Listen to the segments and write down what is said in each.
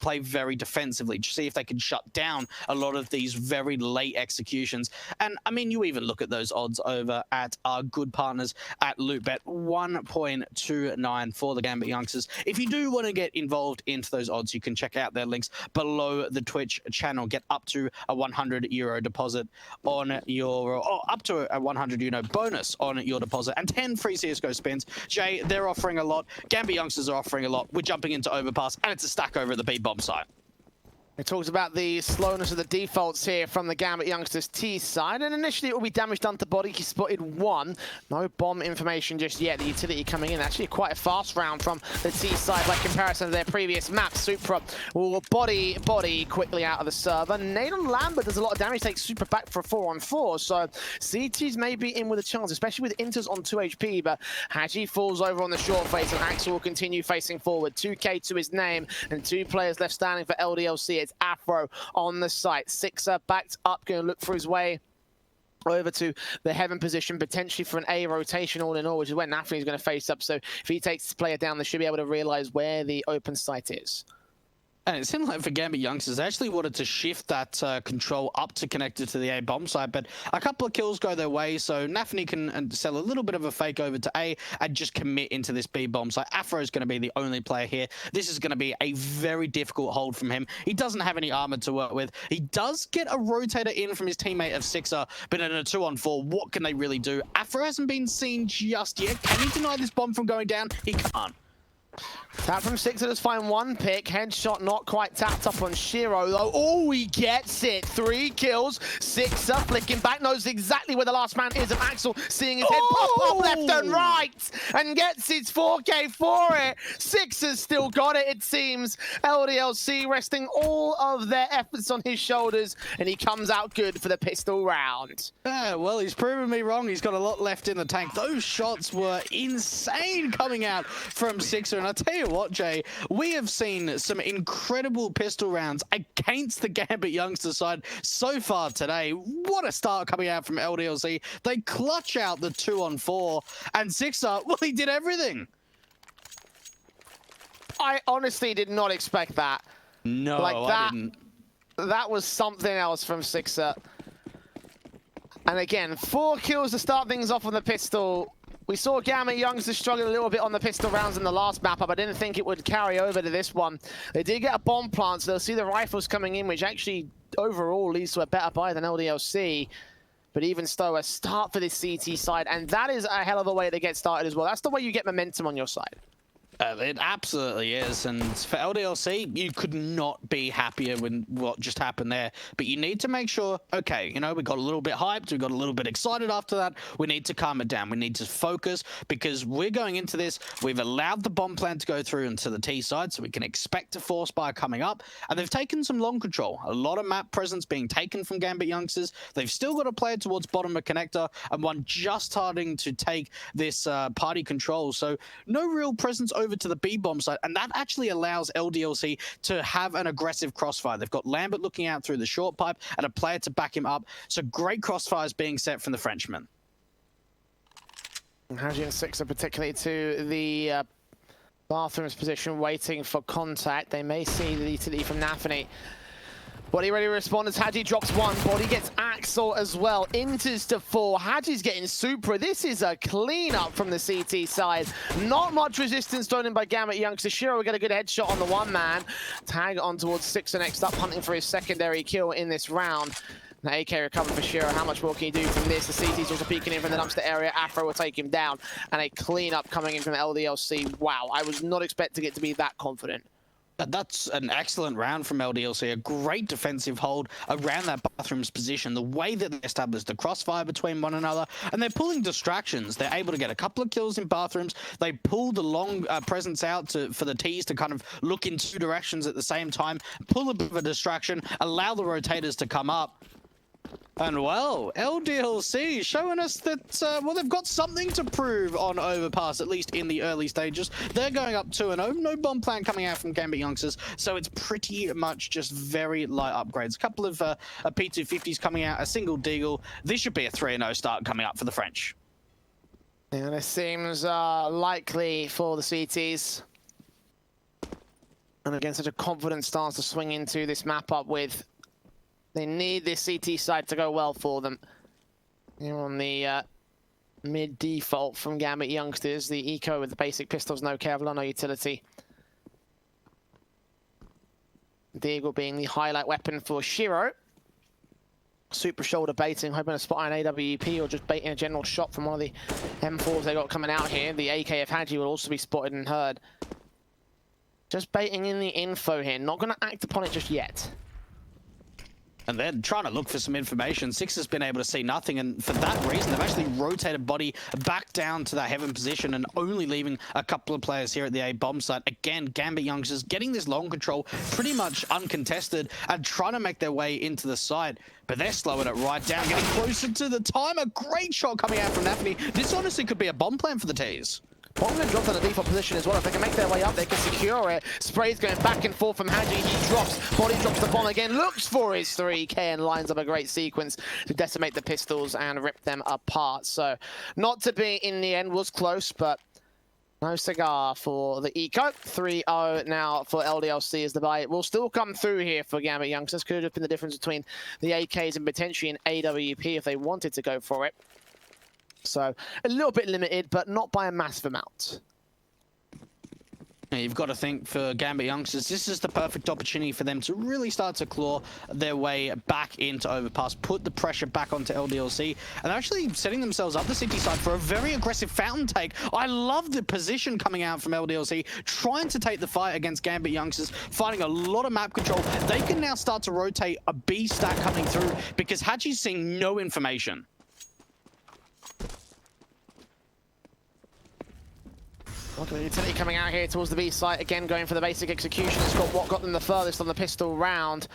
play very defensively to see if they can shut down a lot of these very late executions. And I mean, you even look at those odds over at our good partners at LootBet, 1.29 for the Gambit youngsters. If you do want to get involved into those odds, you can check out their links below the Twitch channel. Get up to a €100 deposit on your, or up to a 100 bonus on your deposit, and 10 free CSGO spins. Jay, they're offering a lot. Gambit youngsters are offering a lot. We're jumping into Overpass, and it's a stack over at the B-bomb site. We talked about the slowness of the defaults here from the Gambit youngsters T side, and initially it will be damage done to body. He spotted one. No bomb information just yet. The utility coming in. Actually quite a fast round from the T side by comparison to their previous map. Supra will body quickly out of the server. Nathan Lambert does a lot of damage, takes Supra back for a 4-on-4. So CTs may be in with a chance, especially with Inters on 2 HP, but Haji falls over on the short face, and Axel will continue facing forward. 2K to his name, and 2 players left standing for LDLC. It's Afro on the site. Sixer backed up, going to look for his way over to the heaven position, potentially for an A rotation all in all, which is where Nafny's going to face up. So if he takes this player down, they should be able to realize where the open site is. And it seemed like for Gambit youngsters, they actually wanted to shift that control up to connected to the A bomb site, but a couple of kills go their way, so Nafny can sell a little bit of a fake over to A and just commit into this B bomb site. Afro is going to be the only player here. This is going to be a very difficult hold from him. He doesn't have any armor to work with. He does get a rotator in from his teammate of Sixer, but in a 2-on-4, what can they really do? Afro hasn't been seen just yet. Can he deny this bomb from going down? He can't. Tap from Sixer, does find one pick. Headshot not quite tapped up on Shiro, though. Oh, he gets it. 3 kills. Sixer flicking back, knows exactly where the last man is. And Axel seeing his head pop up left and right and gets his 4K for it. Sixer's still got it, it seems. LDLC resting all of their efforts on his shoulders, and he comes out good for the pistol round. Yeah, well, he's proven me wrong. He's got a lot left in the tank. Those shots were insane coming out from Sixer. And I tell you what, Jay, we have seen some incredible pistol rounds against the Gambit youngster side so far today. What a start coming out from LDLC. They clutch out the 2-on-4, and Sixer, well, he did everything. I honestly did not expect that. No, like I didn't. That was something else from Sixer. And again, 4 kills to start things off on the pistol. We saw Gambit youngsters struggle a little bit on the pistol rounds in the last map up. I didn't think it would carry over to this one. They did get a bomb plant, so they'll see the rifles coming in, which actually overall leads to a better buy than LDLC. But even so, a start for this CT side, and that is a hell of a way to get started as well. That's the way you get momentum on your side. It absolutely is, and for LDLC, you could not be happier with what just happened there. But you need to make sure, okay, you know, we got a little bit hyped, we got a little bit excited after that. We need to calm it down. We need to focus, because we're going into this. We've allowed the bomb plant to go through into the T side, so we can expect a force buy coming up. And they've taken some long control. A lot of map presence being taken from Gambit youngsters. They've still got a player towards bottom of connector, and one just starting to take this party control. So no real presence over to the B-bomb side, and that actually allows LDLC to have an aggressive crossfire. They've got Lambert looking out through the short pipe and a player to back him up. So great crossfires being set from the Frenchman. Haji and Sixer particularly to the bathroom's position, waiting for contact. They may see the utility from Nafny. Body ready to respond as Haji drops one. Body gets Axel as well. Inters to 4. Haji's getting Supra. This is a clean-up from the CT side. Not much resistance thrown in by Gambit youngster. Shiro will get a good headshot on the one man. Tag on towards Sixer next up, hunting for his secondary kill in this round. Now AK recovered for Shiro. How much more can he do from this? The CT's also peeking in from the dumpster area. Afro will take him down. And a clean-up coming in from LDLC. Wow, I was not expecting it to be that confident. That's an excellent round from LDLC. A great defensive hold around that bathroom's position. The way that they established the crossfire between one another, and they're pulling distractions. They're able to get a couple of kills in bathrooms. They pull the long presence out for the T's to kind of look in 2 directions at the same time, pull a bit of a distraction, allow the rotators to come up. And well, LDLC showing us that, well, they've got something to prove on Overpass, at least in the early stages. They're going up 2-0. No bomb plan coming out from Gambit youngsters, so it's pretty much just very light upgrades. A couple of P250s coming out, a single deagle. This should be a 3-0 start coming up for the French. And it seems likely for the CTs. And again, such a confident stance to swing into this map up with. They need this CT side to go well for them. Here on the mid default from GAMBIT youngsters, the eco with the basic pistols, no Kevlar, no utility. Deagle being the highlight weapon for Shiro. Super shoulder baiting, hoping to spot an AWP or just baiting a general shot from one of the M4s they got coming out here. The AK of Haji will also be spotted and heard. Just baiting in the info here, not going to act upon it just yet. And they're trying to look for some information. Six has been able to see nothing, and for that reason, they've actually rotated body back down to that heaven position and only leaving a couple of players here at the A bomb site. Again, GAMBIT youngsters getting this long control pretty much uncontested and trying to make their way into the side. But they're slowing it right down, getting closer to the time. A great shot coming out from Nafny. This honestly could be a bomb plan for the T's. Bomb going to drop to the default position as well. If they can make their way up, they can secure it. Spray's going back and forth from Haji. He drops. Body drops the bomb again. Looks for his 3K and lines up a great sequence to decimate the pistols and rip them apart. So, not to be in the end, was close, but no cigar for the eco. 3-0 now for LDLC as the buy. It will still come through here for GAMBIT youngsters. Could have been the difference between the AKs and potentially an AWP if they wanted to go for it. So, a little bit limited, but not by a massive amount. Yeah, you've got to think for GAMBIT youngsters, this is the perfect opportunity for them to really start to claw their way back into Overpass, put the pressure back onto LDLC, and they're actually setting themselves up the city side for a very aggressive fountain take. I love the position coming out from LDLC, trying to take the fight against GAMBIT youngsters, finding a lot of map control. They can now start to rotate a B stack coming through because Haji's seeing no information. Look at the utility coming out here towards the B site. Again, going for the basic execution. It's got what got them the furthest on the pistol round.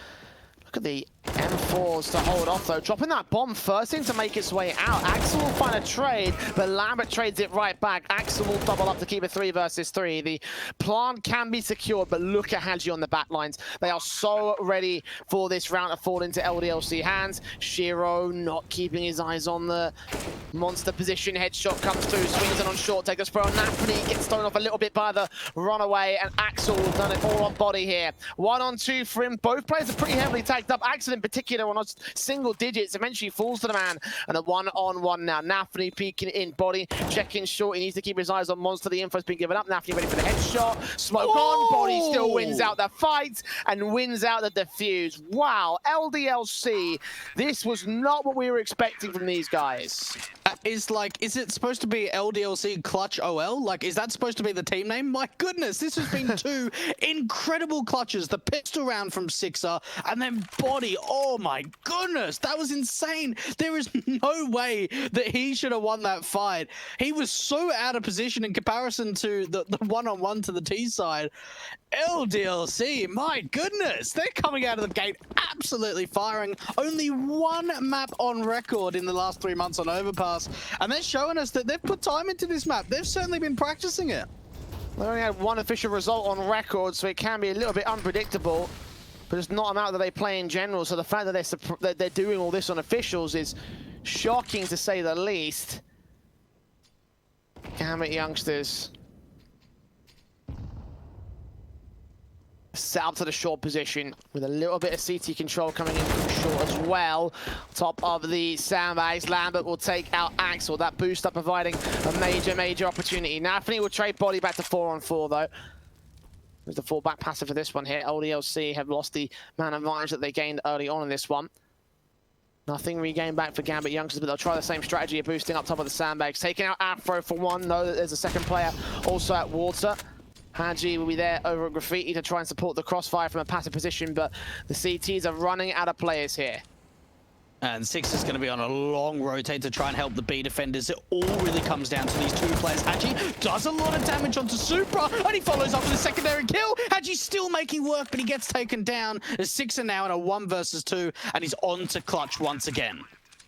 Look at the M4s to hold off, though. Dropping that bomb first thing to make its way out. Axel will find a trade, but Lambert trades it right back. Axel will double up to keep it 3 versus 3. The plant can be secured, but look at Haji on the back lines. They are so ready for this round to fall into LDLC hands. Shiro not keeping his eyes on the monster position. Headshot comes through, swings it on short, take a spray on Nafny, gets thrown off a little bit by the runaway, and Axel has done it all on body here. 1-on-2 for him. Both players are pretty heavily tagged up. Axel in particular on single digits eventually falls to the man, and a 1-on-1 now. Nafny peeking in body, checking short. He needs to keep his eyes on monster. The info's been given up. Nafny ready for the headshot. Smoke on. Body still wins out the fight and wins out the defuse. Wow, LDLC. This was not what we were expecting from these guys. Is it supposed to be LDLC Clutch OL? Like, is that supposed to be the team name? My goodness, this has been 2 incredible clutches. The pistol round from Sixer, and then body. Oh my goodness, that was insane. There is no way that he should have won that fight. He was so out of position in comparison to the one-on-one to the T side. LDLC, my goodness, they're coming out of the gate absolutely firing. Only 1 map on record in the last 3 months on Overpass, and they're showing us that they've put time into this map. They've certainly been practicing it. They only had 1 official result on record, so it can be a little bit unpredictable, but it's not an amount that they play in general, so the fact that they're doing all this on officials is shocking to say the least. GAMBIT youngsters set up to the short position with a little bit of CT control coming in from short as well. Top of the sandbags, Lambert will take out Axel. That boost up providing a major opportunity. Nafny will trade body back to 4-on-4 though. There's the fallback passive for this one here. LDLC have lost the man advantage that they gained early on in this one. Nothing regained back for GAMBIT youngsters, but they'll try the same strategy of boosting up top of the sandbags. Taking out Afro for 1. Know that there's a second player also at water. Haji will be there over at Graffiti to try and support the crossfire from a passive position, but the CTs are running out of players here. And Six is going to be on a long rotate to try and help the B defenders. It all really comes down to these 2 players. Haji does a lot of damage onto Supra, and he follows up with a secondary kill. Haji's still making work, but he gets taken down. Six are now in a 1 versus 2, and he's on to clutch once again.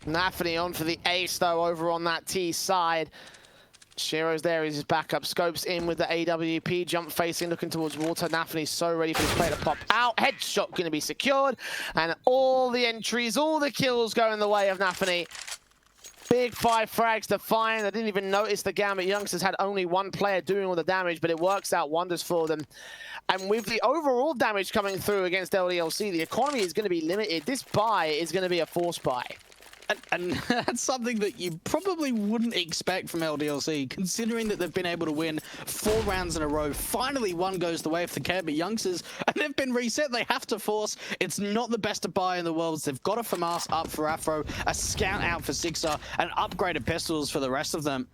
Nafny on for the ace, though, over on that T side. Shiro's there, he's his backup. Scopes in with the AWP, jump facing, looking towards water. Nafny's so ready for this play to pop out. Headshot going to be secured, and all the entries, all the kills go in the way of Nafny. Big 5 frags to find. I didn't even notice the Gambit youngsters had only one player doing all the damage, but it works out wonders for them. And with the overall damage coming through against LDLC, the economy is going to be limited. This buy is going to be a force buy. And that's something that you probably wouldn't expect from LDLC, considering that they've been able to win 4 rounds in a row. Finally, one goes the way of the Gambit youngsters, and they've been reset. They have to force. It's not the best to buy in the world. They've got a FAMAS up for Afro, a scout out for Sixer, and upgraded pistols for the rest of them.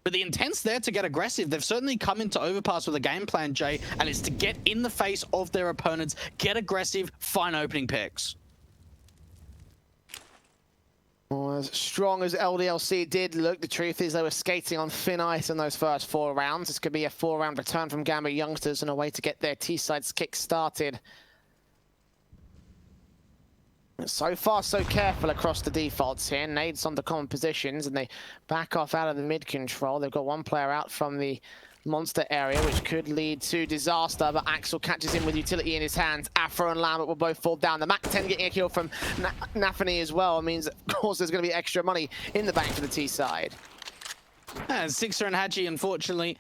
But the intent's there to get aggressive. They've certainly come into Overpass with a game plan, Jay, and it's to get in the face of their opponents, get aggressive, find opening picks. Well, as strong as LDLC did look, the truth is they were skating on thin ice in those first 4 rounds. This could be a 4-round return from Gambit youngsters and a way to get their T-sides kick started. So far, so careful across the defaults here. Nades onto common positions, and they back off out of the mid control. They've got one player out from the monster area, which could lead to disaster, but Axel catches him with utility in his hands. Afro and Lambert will both fall down. The MAC-10 getting a kill from Nafany as well. It means, of course, there's going to be extra money in the bank for the T side. And Sixer and Hadji, unfortunately,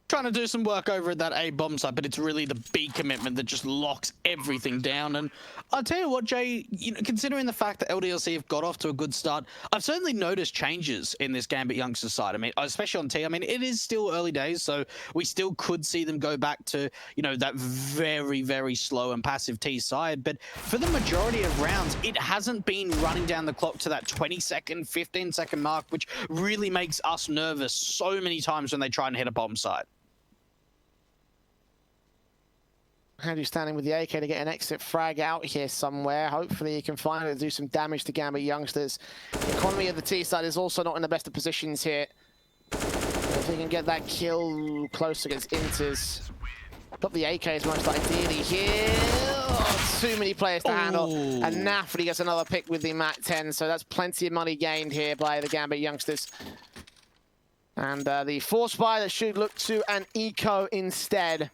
trying to do some work over at that A bomb site, but it's really the B commitment that just locks everything down. And I'll tell you what, Jay, considering the fact that LDLC have got off to a good start, I've certainly noticed changes in this Gambit youngsters side. I mean, especially on T. I mean, it is still early days, so we still could see them go back to, that very, very slow and passive T side. But for the majority of rounds, it hasn't been running down the clock to that 20-second, 15-second mark, which really makes us nervous so many times when they try and hit a bomb site. Hadji standing with the AK to get an exit frag out here somewhere. Hopefully he can find it and do some damage to Gambit youngsters. The economy of the T side is also not in the best of positions here. If he can get that kill close against Inters. Got the AKs most ideally here. Oh, too many players to handle. And Nafany gets another pick with the MAC-10, so that's plenty of money gained here by the Gambit youngsters. And the force buy that should look to an eco instead.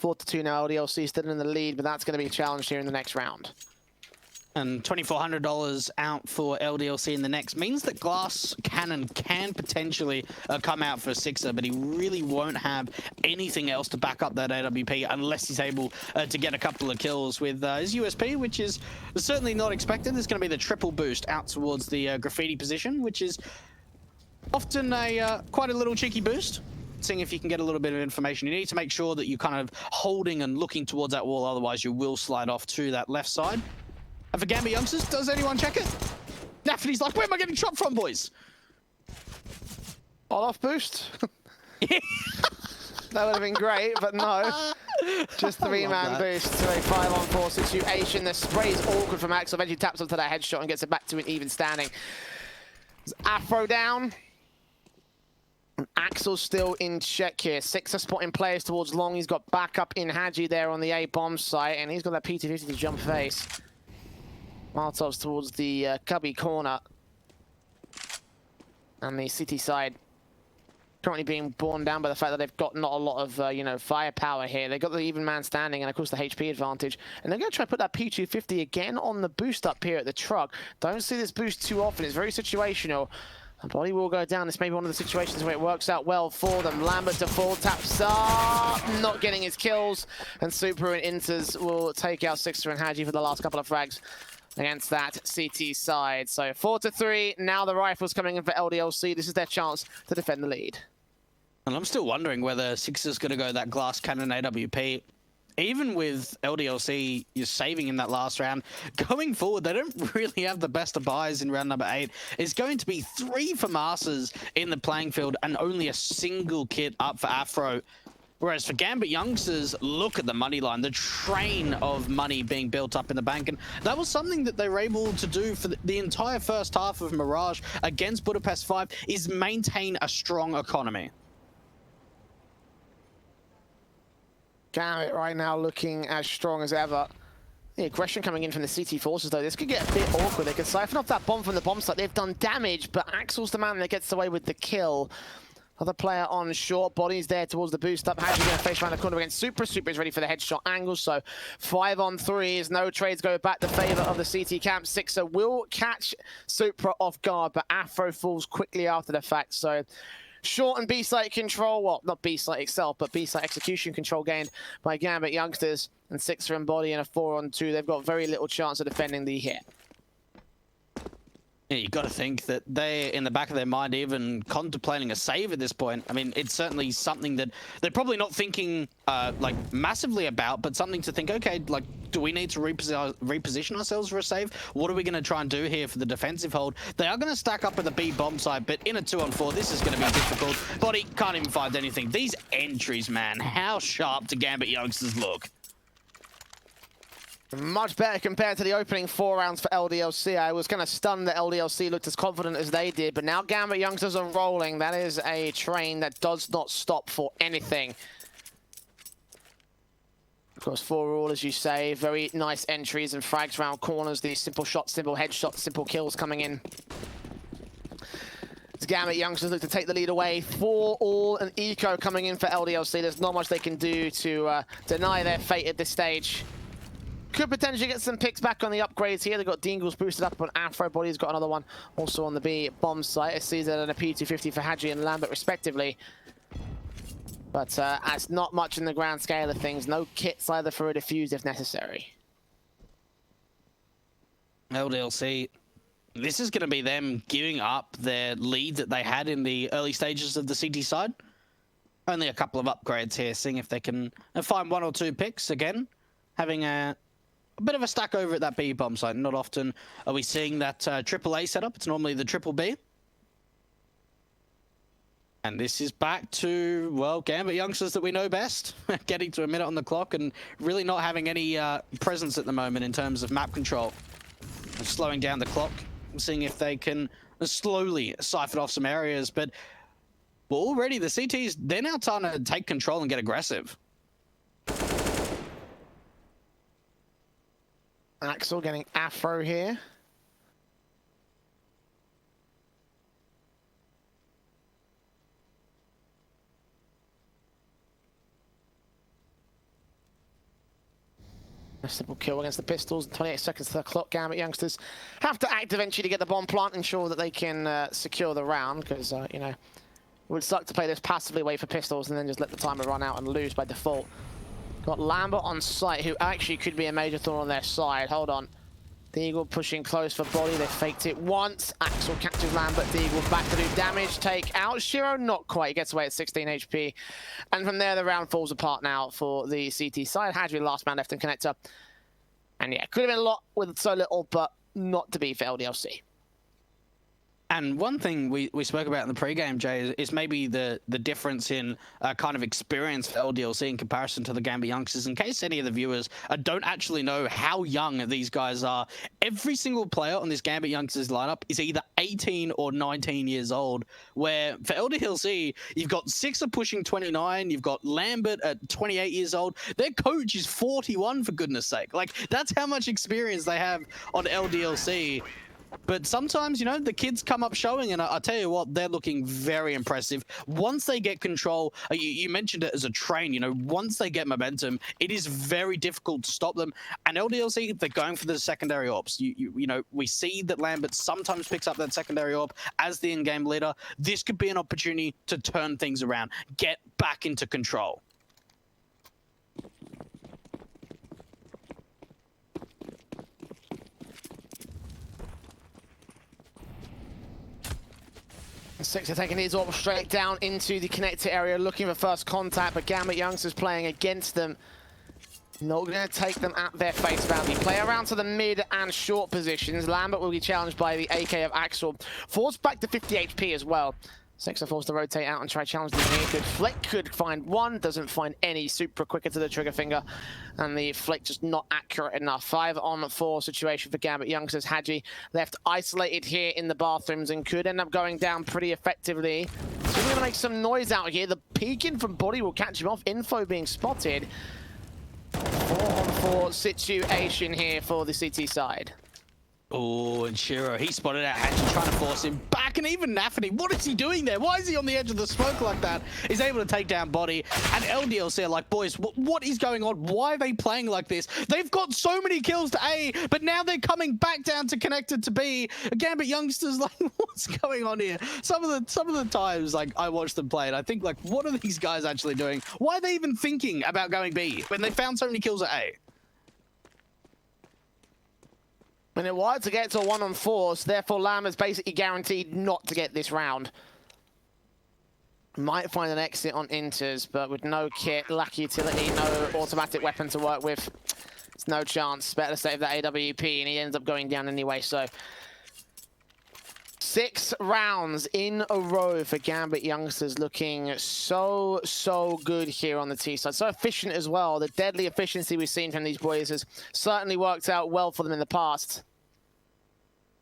4-2 now, LDLC still in the lead, but that's going to be challenged here in the next round. And $2,400 out for LDLC in the next means that Glass Cannon can potentially come out for a Sixer, but he really won't have anything else to back up that AWP unless he's able to get a couple of kills with his USP, which is certainly not expected. There's going to be the triple boost out towards the graffiti position, which is often a quite a little cheeky boost. Seeing if you can get a little bit of information. You need to make sure that you're kind of holding and looking towards that wall, otherwise you will slide off to that left side. And for Gambit youngsters, does anyone check it? Nafany's like, where am I getting shot from, boys? Off boost? That would have been great, but no. Just 3-man boost to a 5-on-4 situation. The spray is awkward from Axel. Eventually taps onto that headshot and gets it back to an even standing. Afro down. Axel's still in check here. Sixer spotting players towards long. He's got backup in Hadji there on the A bomb site, and he's got that PT-50 to jump face. Molotov's towards the cubby corner. And the city side currently being borne down by the fact that they've got not a lot of, firepower here. They've got the even man standing and, of course, the HP advantage. And they're going to try to put that P250 again on the boost up here at the truck. Don't see this boost too often. It's very situational. And body will go down. This may be one of the situations where it works out well for them. Lambert to full taps up, not getting his kills. And Super and Inters will take out Sixer and Hadji for the last couple of frags against that CT side. So 4-3. Now the rifles coming in for LDLC. This is their chance to defend the lead. And I'm still wondering whether Sixer's going to go that Glass Cannon AWP. Even with LDLC, you're saving in that last round. Going forward, they don't really have the best of buys in round number 8. It's going to be 3 FAMASs in the playing field and only a single kit up for Afro. Whereas for Gambit youngsters, look at the money line, the train of money being built up in the bank. And that was something that they were able to do for the entire first half of Mirage against Budapest 5, is maintain a strong economy. Gambit right now looking as strong as ever. The aggression coming in from the CT forces, though. This could get a bit awkward. They could siphon off that bomb from the bomb site. They've done damage, but Axel's the man that gets away with the kill. Other player on short, Body's there towards the boost up. How's he going to face around the corner against Supra? Supra is ready for the headshot angle, so 5 on 3s. No trades go back to favor of the CT camp. Sixer will catch Supra off guard, but Afro falls quickly after the fact, so short and B-site control, well, not B-site itself, but B-site execution control gained by Gambit youngsters, and Sixer and Body in a 4 on 2. They've got very little chance of defending the hit. Yeah, you got to think that they're in the back of their mind even contemplating a save at this point. I mean, it's certainly something that they're probably not thinking like massively about, but something to think, okay, like, do we need to reposition ourselves for a save? What are we going to try and do here for the defensive hold? They are going to stack up at the B bomb side, but in a 2 on 4, this is going to be difficult. Body can't even find anything. These entries, man, how sharp do Gambit youngsters look? Much better compared to the opening 4 rounds for LDLC. I was kind of stunned that LDLC looked as confident as they did, but now Gambit youngsters are rolling. That is a train that does not stop for anything. Of course, 4 all, as you say. Very nice entries and frags around corners. These simple shots, simple headshots, simple kills coming in. As Gambit youngsters look to take the lead away. 4 all and eco coming in for LDLC. There's not much they can do to deny their fate at this stage. Could potentially get some picks back on the upgrades here. They've got Dingles boosted up on Afro. Body's got another one also on the B bomb site. A Caesar and a P250 for Hadji and Lambert respectively. But that's not much in the grand scale of things. No kits either for a defuse if necessary. LDLC, this is going to be them giving up their lead that they had in the early stages of the CT side. Only a couple of upgrades here, seeing if they can find 1 or 2 picks again. Having a bit of a stack over at that B bomb site. Not often are we seeing that triple A setup. It's normally the triple B. And this is back to, well, Gambit youngsters that we know best. Getting to a minute on the clock and really not having any presence at the moment in terms of map control. And slowing down the clock, seeing if they can slowly siphon off some areas. But well, already the CTs, they're now trying to take control and get aggressive. Axel getting Afro here. A simple kill against the pistols. 28 seconds to the clock. Gambit youngsters have to act eventually to get the bomb plant, ensure that they can secure the round, because, you know, it would suck to play this passively, wait for pistols, and then just let the timer run out and lose by default. Got Lambert on site, who actually could be a major thorn on their side. Hold on. Deagle pushing close for Body. They faked it once. Axel catches Lambert. Deagle back to do damage. Take out. Shiro not quite. He gets away at 16 HP. And from there, the round falls apart now for the CT side. Hadri, last man left in connector. And yeah, could have been a lot with so little, but not to be for LDLC. And one thing we spoke about in the pregame, Jay, is maybe the difference in kind of experience for LDLC in comparison to the Gambit youngsters. In case any of the viewers don't actually know how young these guys are, every single player on this Gambit youngsters lineup is either 18 or 19 years old, where for LDLC, you've got Sixer pushing 29, you've got Lambert at 28 years old. Their coach is 41, for goodness sake. Like, that's how much experience they have on LDLC. But sometimes, you know, the kids come up showing, and I tell you what, they're looking very impressive. Once they get control, you mentioned it as a train, you know, once they get momentum, it is very difficult to stop them. And LDLC, they're going for the secondary ops. You know, we see that Lambert sometimes picks up that secondary op as the in-game leader. This could be an opportunity to turn things around, get back into control. Sixer taking his orb straight down into the connector area, looking for first contact, but Gambit youngsters playing against them. Not going to take them at their face value. Play around to the mid and short positions. Lambert will be challenged by the AK of Axel. Forced back to 50 HP as well. Sixer forced to rotate out and try challenging here. Good flick, could find one, doesn't find any. Super quicker to the trigger finger, and the flick just not accurate enough. 5 on 4 situation for Gambit youngsters. Hadji left isolated here in the bathrooms and could end up going down pretty effectively. So we're going to make some noise out here. The peeking from Body will catch him off. Info being spotted. 4 on 4 situation here for the CT side. Oh, and Shiro, he spotted out Hatchet trying to force him back, and even Nafany, what is he doing there? Why is he on the edge of the smoke like that? He's able to take down Body, and LDLC are like, boys, what is going on? Why are they playing like this? They've got so many kills to A, but now they're coming back down to connected to B. Gambit youngsters, like, what's going on here? Some of the times, like, I watch them play, and I think, like, what are these guys actually doing? Why are they even thinking about going B when they found so many kills at A? And it wanted to get to a 1-on-4, so therefore Lamb is basically guaranteed not to get this round. Might find an exit on Inters, but with no kit, lack utility, no automatic weapon to work with, it's no chance. Better to save that AWP, and he ends up going down anyway, so 6 rounds in a row for Gambit youngsters, looking so good here on the T side. So efficient as well. The deadly efficiency we've seen from these boys has certainly worked out well for them in the past.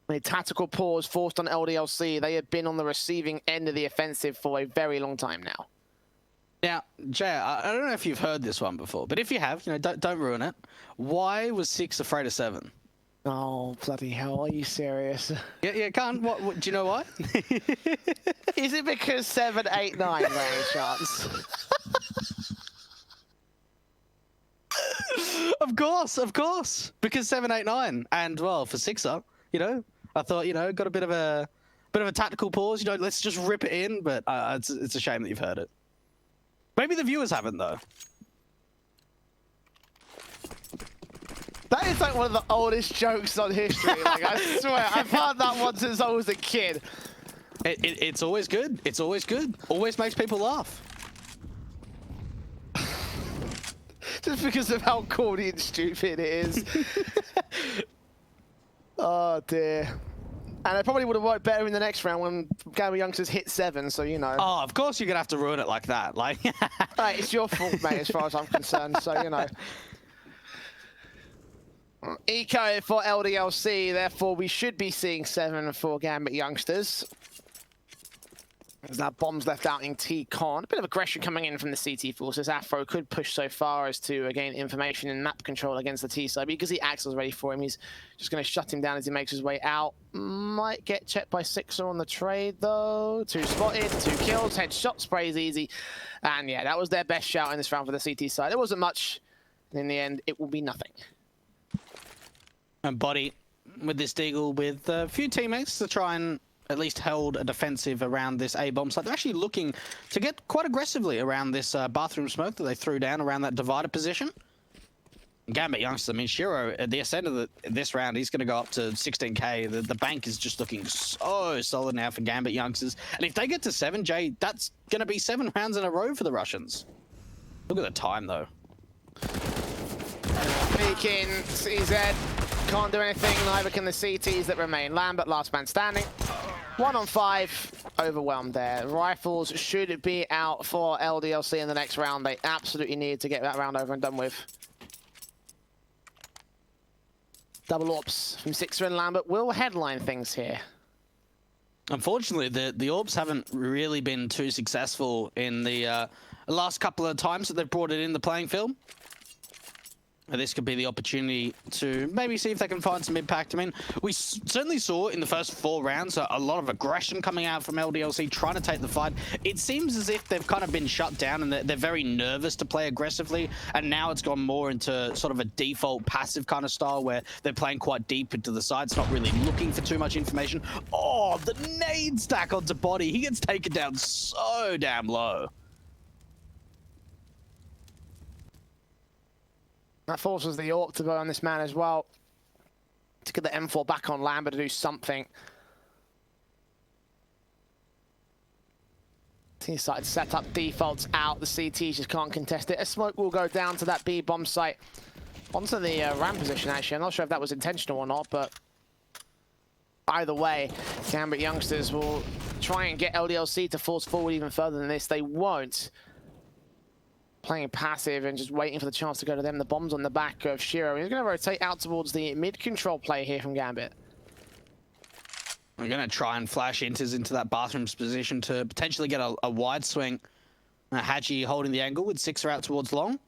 A tactical pause forced on LDLC. They have been on the receiving end of the offensive for a very long time now. Now, Jay, I don't know if you've heard this one before, but if you have, you know, don't ruin it. Why was 6 afraid of 7? Oh, bloody hell, are you serious? Yeah, can't. What do you know why? Is it because 7, 8, 9, by any chance? Of course. Because 7, 8, 9. And, well, for 6er, you know, I thought, you know, got a bit of a tactical pause, you know, let's just rip it in, but it's a shame that you've heard it. Maybe the viewers haven't, though. That is like one of the oldest jokes on history. Like, I swear, I've heard that one since I was a kid. It's always good. It's always good. Always makes people laugh. Just because of how corny and stupid it is. Oh, dear. And it probably would have worked better in the next round when Gambit youngsters hit 7, so you know. Oh, of course you're going to have to ruin it like that. Like, right, it's your fault, mate, as far as I'm concerned, so you know. Eco for LDLC, therefore we should be seeing 7 for Gambit youngsters. There's now bombs left out in T-Con. A bit of aggression coming in from the CT forces. Afro could push so far as to gain information and map control against the T side. Because the Axel's ready for him, he's just going to shut him down as he makes his way out. Might get checked by Sixer on the trade, though. 2 spotted, 2 kills, headshot, sprays easy. And yeah, that was their best shout in this round for the CT side. It wasn't much. And in the end, it will be nothing. And Body with this deagle with a few teammates to try and at least held a defensive around this A-bomb site. They're actually looking to get quite aggressively around this bathroom smoke that they threw down around that divider position. Gambit youngsters, I mean, Shiro, at the end of this round, he's going to go up to 16k. The bank is just looking so solid now for Gambit youngsters. And if they get to 7, Jay, that's going to be 7 rounds in a row for the Russians. Look at the time, though. Peeking, CZ. Can't do anything, neither can the CTs that remain. Lambert, last man standing. 1 on 5, overwhelmed there. Rifles should be out for LDLC in the next round. They absolutely need to get that round over and done with. Double AWPs from Sixer and Lambert will headline things here. Unfortunately, the AWPs haven't really been too successful in the last couple of times that they've brought it in the playing field. This could be the opportunity to maybe see if they can find some impact. I mean, we certainly saw in the first 4 rounds a lot of aggression coming out from LDLC trying to take the fight. It seems as if they've kind of been shut down and they're very nervous to play aggressively. And now it's gone more into sort of a default passive kind of style where they're playing quite deep into the sides, not really looking for too much information. Oh, the nade stack onto Body. He gets taken down so damn low. That forces the AWP to go on this man as well. To get the M4 back on Lambert to do something. T-side set up, defaults out. The CTs just can't contest it. A smoke will go down to that B-bomb site. Onto the ramp position, actually. I'm not sure if that was intentional or not, but either way, Gambit youngsters will try and get LDLC to force forward even further than this. They won't. Playing passive and just waiting for the chance to go to them. The bomb's on the back of Shiro. He's going to rotate out towards the mid-control play here from Gambit. I'm going to try and flash Inters into that bathroom's position to potentially get a wide swing. Haji holding the angle with Sixer out towards long.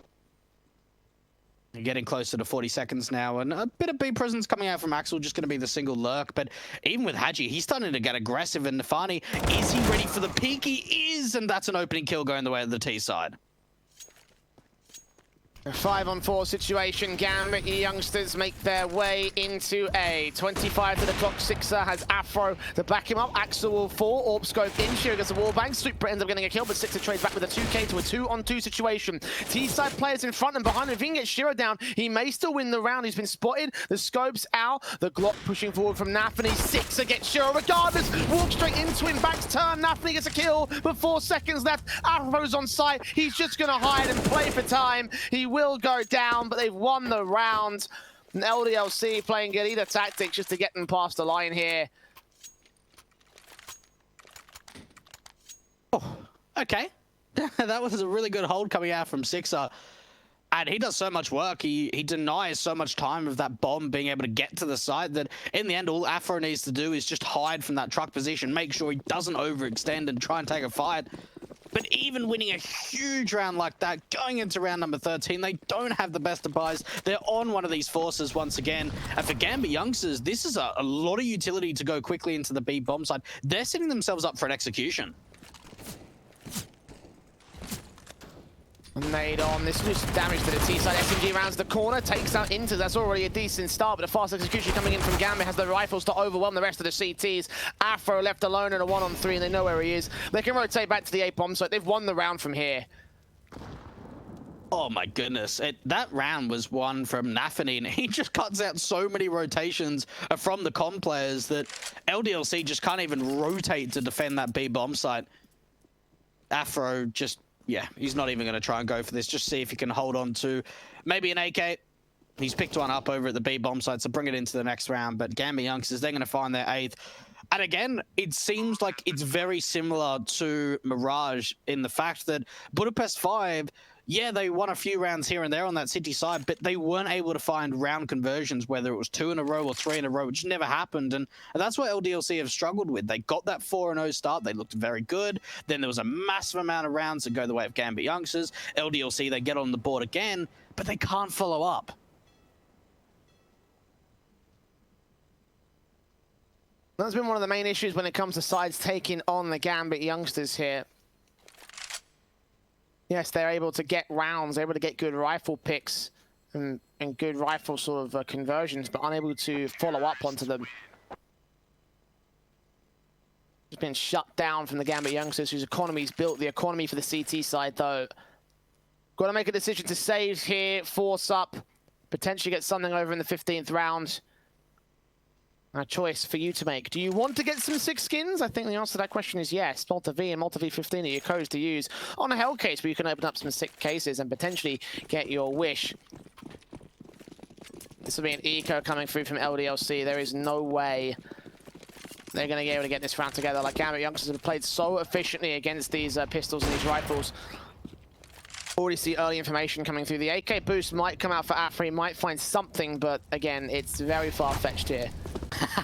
Getting closer to 40 seconds now, and a bit of B presence coming out from Axel, just going to be the single lurk. But even with Hadji, he's starting to get aggressive, and Nafani, is he ready for the peak? He is, and that's an opening kill going the way of the T side. A 5-on-4 situation. Gambit youngsters make their way into A. 25 to the clock. Sixer has Afro to back him up. Axel will fall. Orb scope in. Shiro gets a wallbang. Super ends up getting a kill, but Sixer trades back with a 2K to a 2-on-2 situation. T-side players in front and behind him. If he can get Shiro down, he may still win the round. He's been spotted. The scope's out. The Glock pushing forward from Nafany. Sixer gets Shiro regardless. Walks straight into him. Backs turn. Nafany gets a kill, but 4 seconds left. Afro's on site. He's just going to hide and play for time. He will go down, but they've won the round. And LDLC playing Guerrilla tactics just to get them past the line here. Oh, okay. That was a really good hold coming out from Sixer. And he does so much work. He denies so much time of that bomb being able to get to the site that in the end, all Afro needs to do is just hide from that truck position, make sure he doesn't overextend and try and take a fight. But even winning a huge round like that, going into round number 13, they don't have the best of buys. They're on one of these forces once again. And for GAMBIT youngsters, this is a lot of utility to go quickly into the B bomb side. They're setting themselves up for an execution. Made on. This was damage to the T-side. SMG rounds the corner, takes out into. That's already a decent start, but a fast execution coming in from Gambit has the rifles to overwhelm the rest of the CTs. Afro left alone in a 1-on-3, and they know where he is. They can rotate back to the A bomb site. They've won the round from here. Oh my goodness. That round was won from Nafany, and he just cuts out so many rotations from the comm players that LDLC just can't even rotate to defend that B bomb site. Afro just... yeah, he's not even going to try and go for this. Just see if he can hold on to maybe an AK. He's picked one up over at the B bomb site, so bring it into the next round. But GAMBIT youngsters, they're going to find their 8th. And again, it seems like it's very similar to Mirage in the fact that Budapest 5, yeah, they won a few rounds here and there on that city side, but they weren't able to find round conversions, whether it was 2 in a row or 3 in a row, which never happened. And that's what LDLC have struggled with. They got that 4-0 start. They looked very good. Then there was a massive amount of rounds that go the way of GAMBIT youngsters. LDLC, they get on the board again, but they can't follow up. That's been one of the main issues when it comes to sides taking on the GAMBIT youngsters here. Yes, they're able to get rounds, able to get good rifle picks and good rifle sort of conversions, but unable to follow up onto them. It's been shut down from the GAMBIT youngsters whose economy's built. The economy for the CT side, though. Got to make a decision to save here, force up, potentially get something over in the 15th round. A choice for you to make. Do you want to get some 6 skins? I think the answer to that question is yes. Malta V and Malta V15 are your codes to use on a hell case where you can open up some 6 cases and potentially get your wish. This will be an eco coming through from LDLC. There is no way they're going to be able to get this round together. Like GAMBIT youngsters have played so efficiently against these pistols and these rifles. Already see early information coming through. The AK boost might come out for Afri, might find something, but again, it's very far-fetched here.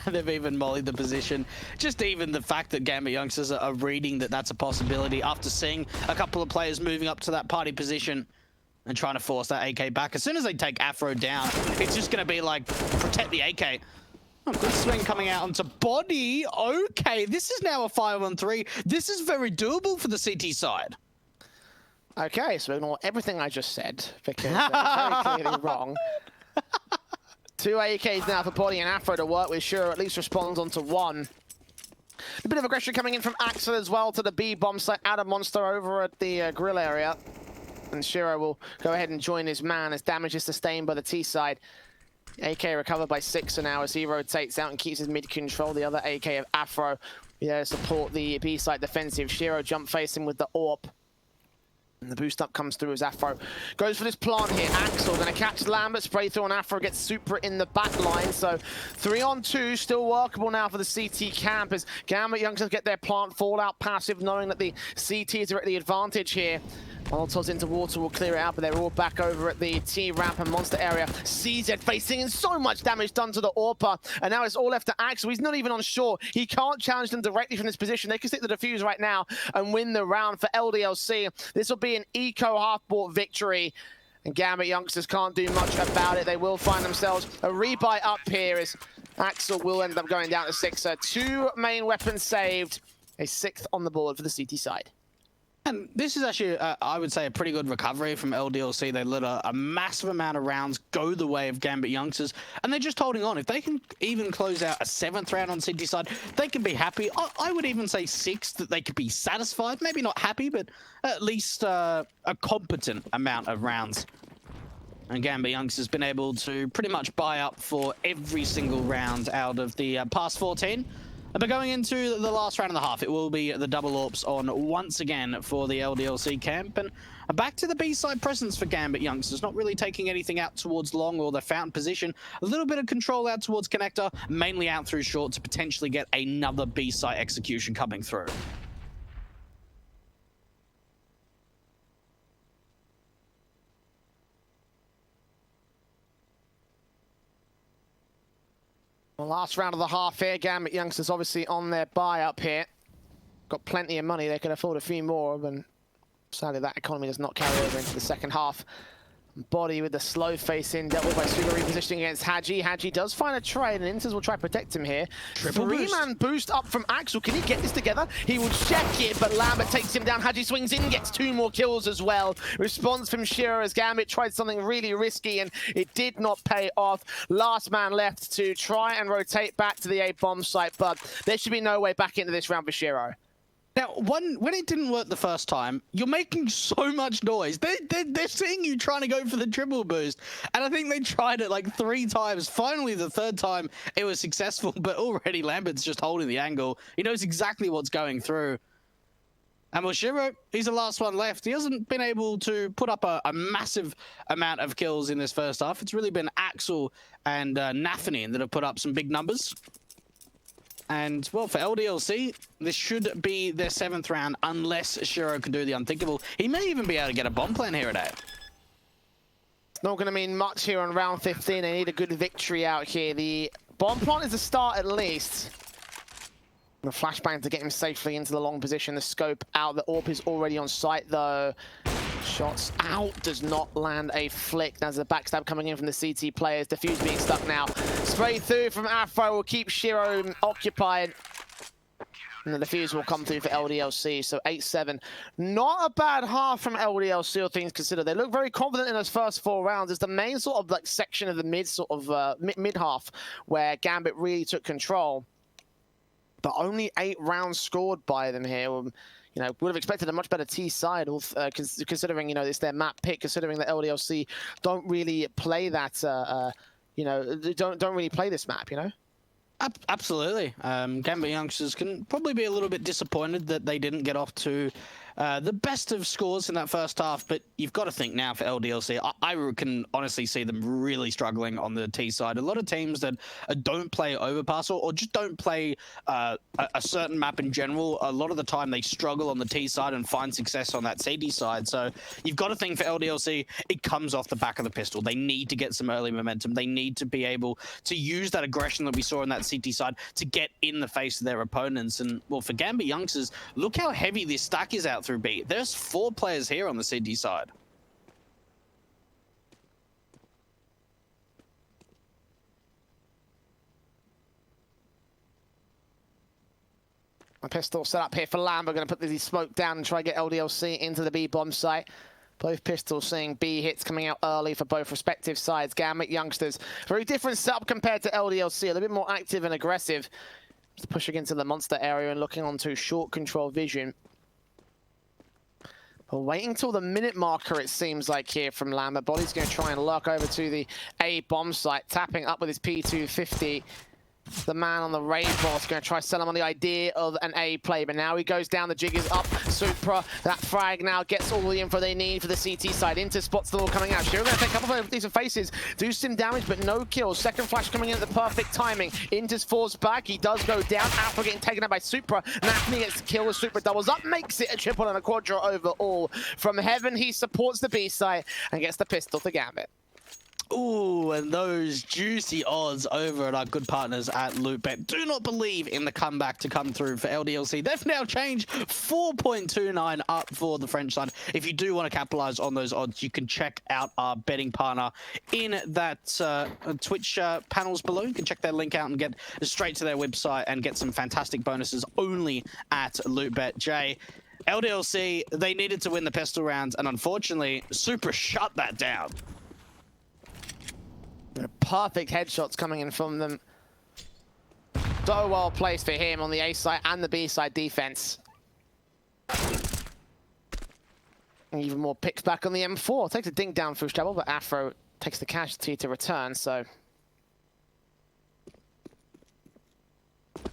They've even mollied the position. Just even the fact that GAMBIT youngsters are reading that that's a possibility after seeing a couple of players moving up to that party position and trying to force that AK back. As soon as they take Afro down, it's just going to be like, protect the AK. Oh, good swing coming out onto body. Okay, this is now a 5-on-3. This is very doable for the CT side. Okay, so ignore everything I just said, because that was very clearly wrong. 2 AKs now for Body and Afro to work with. Shiro at least responds onto 1. A bit of aggression coming in from Axel as well to the B bomb site. Add a monster over at the grill area. And Shiro will go ahead and join his man as damage is sustained by the T side. AK recovered by 6 now as he rotates out and keeps his mid control. The other AK of Afro support the B side defensive. Shiro jump facing with the AWP. And the boost up comes through as Afro goes for this plant here. Axel gonna catch Lambert, spray through on Afro, gets Super in the back line. So 3-on-2, still workable now for the CT camp as GAMBIT youngsters get their plant fallout passive, knowing that the CTs are at the advantage here. Molotovs into water will clear it out, but they're all back over at the T-ramp and monster area. CZ facing, and so much damage done to the AWPer. And now it's all left to Axel. He's not even on shore. He can't challenge them directly from this position. They can stick the defuse right now and win the round for LDLC. This will be an eco half-bought victory. And GAMBIT youngsters can't do much about it. They will find themselves a rebuy up here as Axel will end up going down to 6. 2 main weapons saved. A 6th on the board for the CT side. And this is actually, I would say, a pretty good recovery from LDLC. They let a massive amount of rounds go the way of GAMBIT youngsters, and they're just holding on. If they can even close out a 7th round on CT side, they can be happy. I would even say 6th, that they could be satisfied. Maybe not happy, but at least a competent amount of rounds. And GAMBIT youngsters been able to pretty much buy up for every single round out of the past 14. But going into the last round and a half, it will be the double AWPs on once again for the LDLC camp. And back to the B-side presence for GAMBIT youngsters, not really taking anything out towards long or the fountain position. A little bit of control out towards connector, mainly out through short to potentially get another B-side execution coming through. Last round of the half here. GAMBIT youngsters obviously on their buy up here. Got plenty of money. They can afford a few more, but sadly that economy does not carry over into the second half. Body with the slow face in, dealt with by Suga, repositioning against Hadji. Hadji does find a trade, and Inters will try to protect him here. Three-man boost up from Axel. Can he get this together? He will check it, but Lambert takes him down. Hadji swings in, gets 2 more kills as well. Response from Shiro as GAMBIT tried something really risky, and it did not pay off. Last man left to try and rotate back to the A bomb site, but there should be no way back into this round for Shiro. Now, when it didn't work the first time, you're making so much noise. They're seeing you trying to go for the triple boost. And I think they tried it like 3 times. Finally, the 3rd time, it was successful. But already, Lambert's just holding the angle. He knows exactly what's going through. And Moshiro, he's the last one left. He hasn't been able to put up a massive amount of kills in this first half. It's really been Axel and Nafani that have put up some big numbers. And, well, for LDLC, this should be their 7th round, unless Shiro can do the unthinkable. He may even be able to get a bomb plant here at A. It's not going to mean much here on round 15. They need a good victory out here. The bomb plant is a start at least. The flashbang to get him safely into the long position. The scope out. The AWP is already on site, though. Shots out, does not land a flick. There's a backstab coming in from the CT players. Diffuse being stuck now. Spray through from Afro will keep Shiro occupied. And the diffuse will come through for LDLC, so 8-7. Not a bad half from LDLC, all things considered. They look very confident in those first 4 rounds. It's the main sort of like section of the mid half where GAMBIT really took control. But only 8 rounds scored by them here. You know, would have expected a much better T side, considering, you know, it's their map pick, considering that LDLC don't really play that, you know, they don't really play this map, you know? Absolutely. GAMBIT youngsters can probably be a little bit disappointed that they didn't get off to the best of scores in that first half, but you've got to think now for LDLC, I can honestly see them really struggling on the T side. A lot of teams that don't play Overpass or just don't play a certain map in general, a lot of the time they struggle on the T side and find success on that CD side. So you've got to think for LDLC, it comes off the back of the pistol. They need to get some early momentum. They need to be able to use that aggression that we saw on that CT side to get in the face of their opponents. And, well, for GAMBIT youngsters, look how heavy this stack is out through B. There's 4 players here on the CD side. A pistol set up here for Lamb. We're going to put the smoke down and try to get LDLC into the B bomb site. Both pistols seeing B hits coming out early for both respective sides. GAMBIT youngsters, very different setup compared to LDLC, a little bit more active and aggressive. Just pushing into the monster area and looking onto short control vision. But waiting till the minute marker, it seems like, here from Lambert. Body's going to try and lurk over to the A bomb site, tapping up with his P250. The man on the raid boss going to try to sell him on the idea of an A play, but now he goes down, the jig is up. Supra, that frag now gets all the info they need for the CT side. Inter spots them all coming out. Shiro going to take a couple of decent faces, do some damage, but no kills. Second flash coming in at the perfect timing. Inter's falls back, he does go down. Alpha getting taken out by Supra. Nafni gets killed as Supra doubles up, makes it a triple and a quadra overall. From heaven, he supports the B side and gets the pistol to GAMBIT. Ooh, and those juicy odds over at our good partners at LootBet. Do not believe in the comeback to come through for LDLC. They've now changed 4.29 up for the French side. If you do want to capitalize on those odds, you can check out our betting partner in that Twitch panels below. You can check their link out and get straight to their website and get some fantastic bonuses only at LootBet. Jay, LDLC, they needed to win the pistol rounds, and unfortunately, Supra shut that down. Perfect headshots coming in from them. So well placed for him on the A side and the B side defense. And even more picks back on the M4. Takes a dink down through Stubble, but Afro takes the casualty to return, so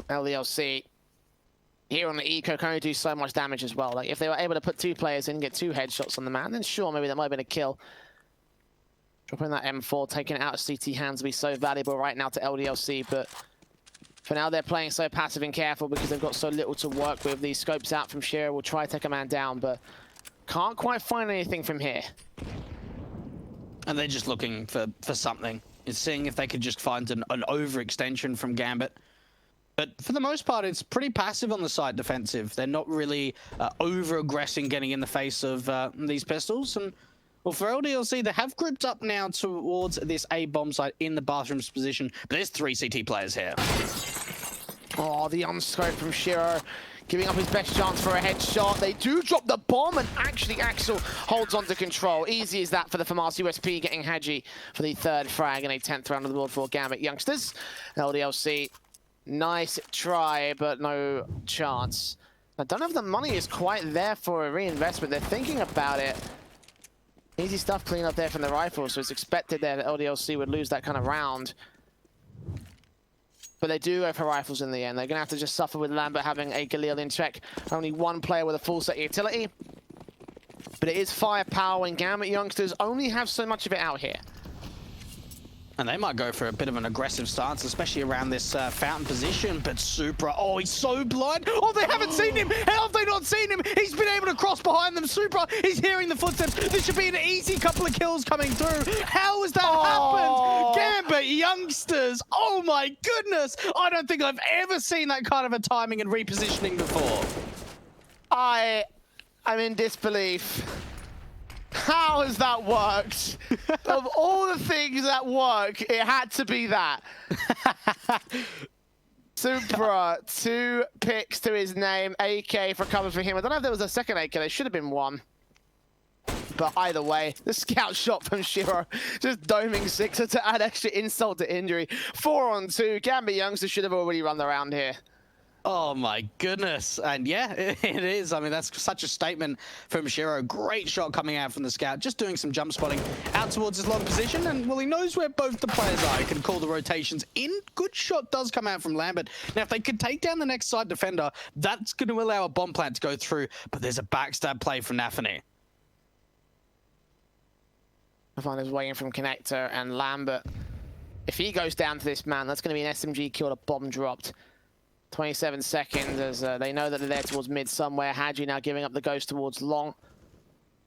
LDLC here on the Eco can only do so much damage as well. Like, if they were able to put 2 players in, get 2 headshots on the man, then sure, maybe that might have been a kill. Dropping that M4, taking it out of CT hands will be so valuable right now to LDLC, but for now they're playing so passive and careful because they've got so little to work with. These scopes out from Shiro will try to take a man down, but can't quite find anything from here. And they're just looking for something. It's seeing if they could just find an overextension from GAMBIT. But for the most part, it's pretty passive on the side defensive. They're not really over-aggressing, getting in the face of these pistols. And well, for LDLC, they have grouped up now towards this A bomb site in the bathroom's position. But there's 3 CT players here. Oh, the unscope from Shiro, giving up his best chance for a headshot. They do drop the bomb, and actually Axel holds on to control. Easy as that for the FAMAS USP, getting Haji for the 3rd frag and a 10th round of the board for GAMBIT youngsters. LDLC, nice try, but no chance. I don't know if the money is quite there for a reinvestment. They're thinking about it. Easy stuff clean up there from the rifle, so it's expected there that LDLC would lose that kind of round. But they do go for rifles in the end. They're going to have to just suffer with Lambert having a Galil in check. Only 1 player with a full set utility. But it is firepower, and GAMBIT youngsters only have so much of it out here. And they might go for a bit of an aggressive stance, especially around this fountain position. But Supra, oh, he's so blind. Oh, they haven't seen him. How have they not seen him? He's been able to cross behind them. Supra, he's hearing the footsteps. This should be an easy couple of kills coming through. How has that happened? GAMBIT youngsters. Oh, my goodness. I don't think I've ever seen that kind of a timing and repositioning before. I'm in disbelief. How has that worked? Of all the things that work, it had to be that. Supra, 2 picks to his name. AK for cover for him. I don't know if there was a second AK. There should have been 1. But either way, the scout shot from Shiro, just doming Sixer to add extra insult to injury. 4 on 2. GAMBIT youngsters should have already run the round here. Oh my goodness. And yeah, it is. I mean, that's such a statement from Shiro. Great shot coming out from the scout, just doing some jump spotting out towards his long position. And well, he knows where both the players are. He can call the rotations in. Good shot does come out from Lambert. Now, if they could take down the next side defender, that's going to allow a bomb plant to go through. But there's a backstab play from Nafany. I find his way in from Connector, and Lambert, if he goes down to this man, that's going to be an SMG kill, a bomb dropped. 27 seconds as they know that they're there towards mid somewhere. Haji now giving up the ghost towards long.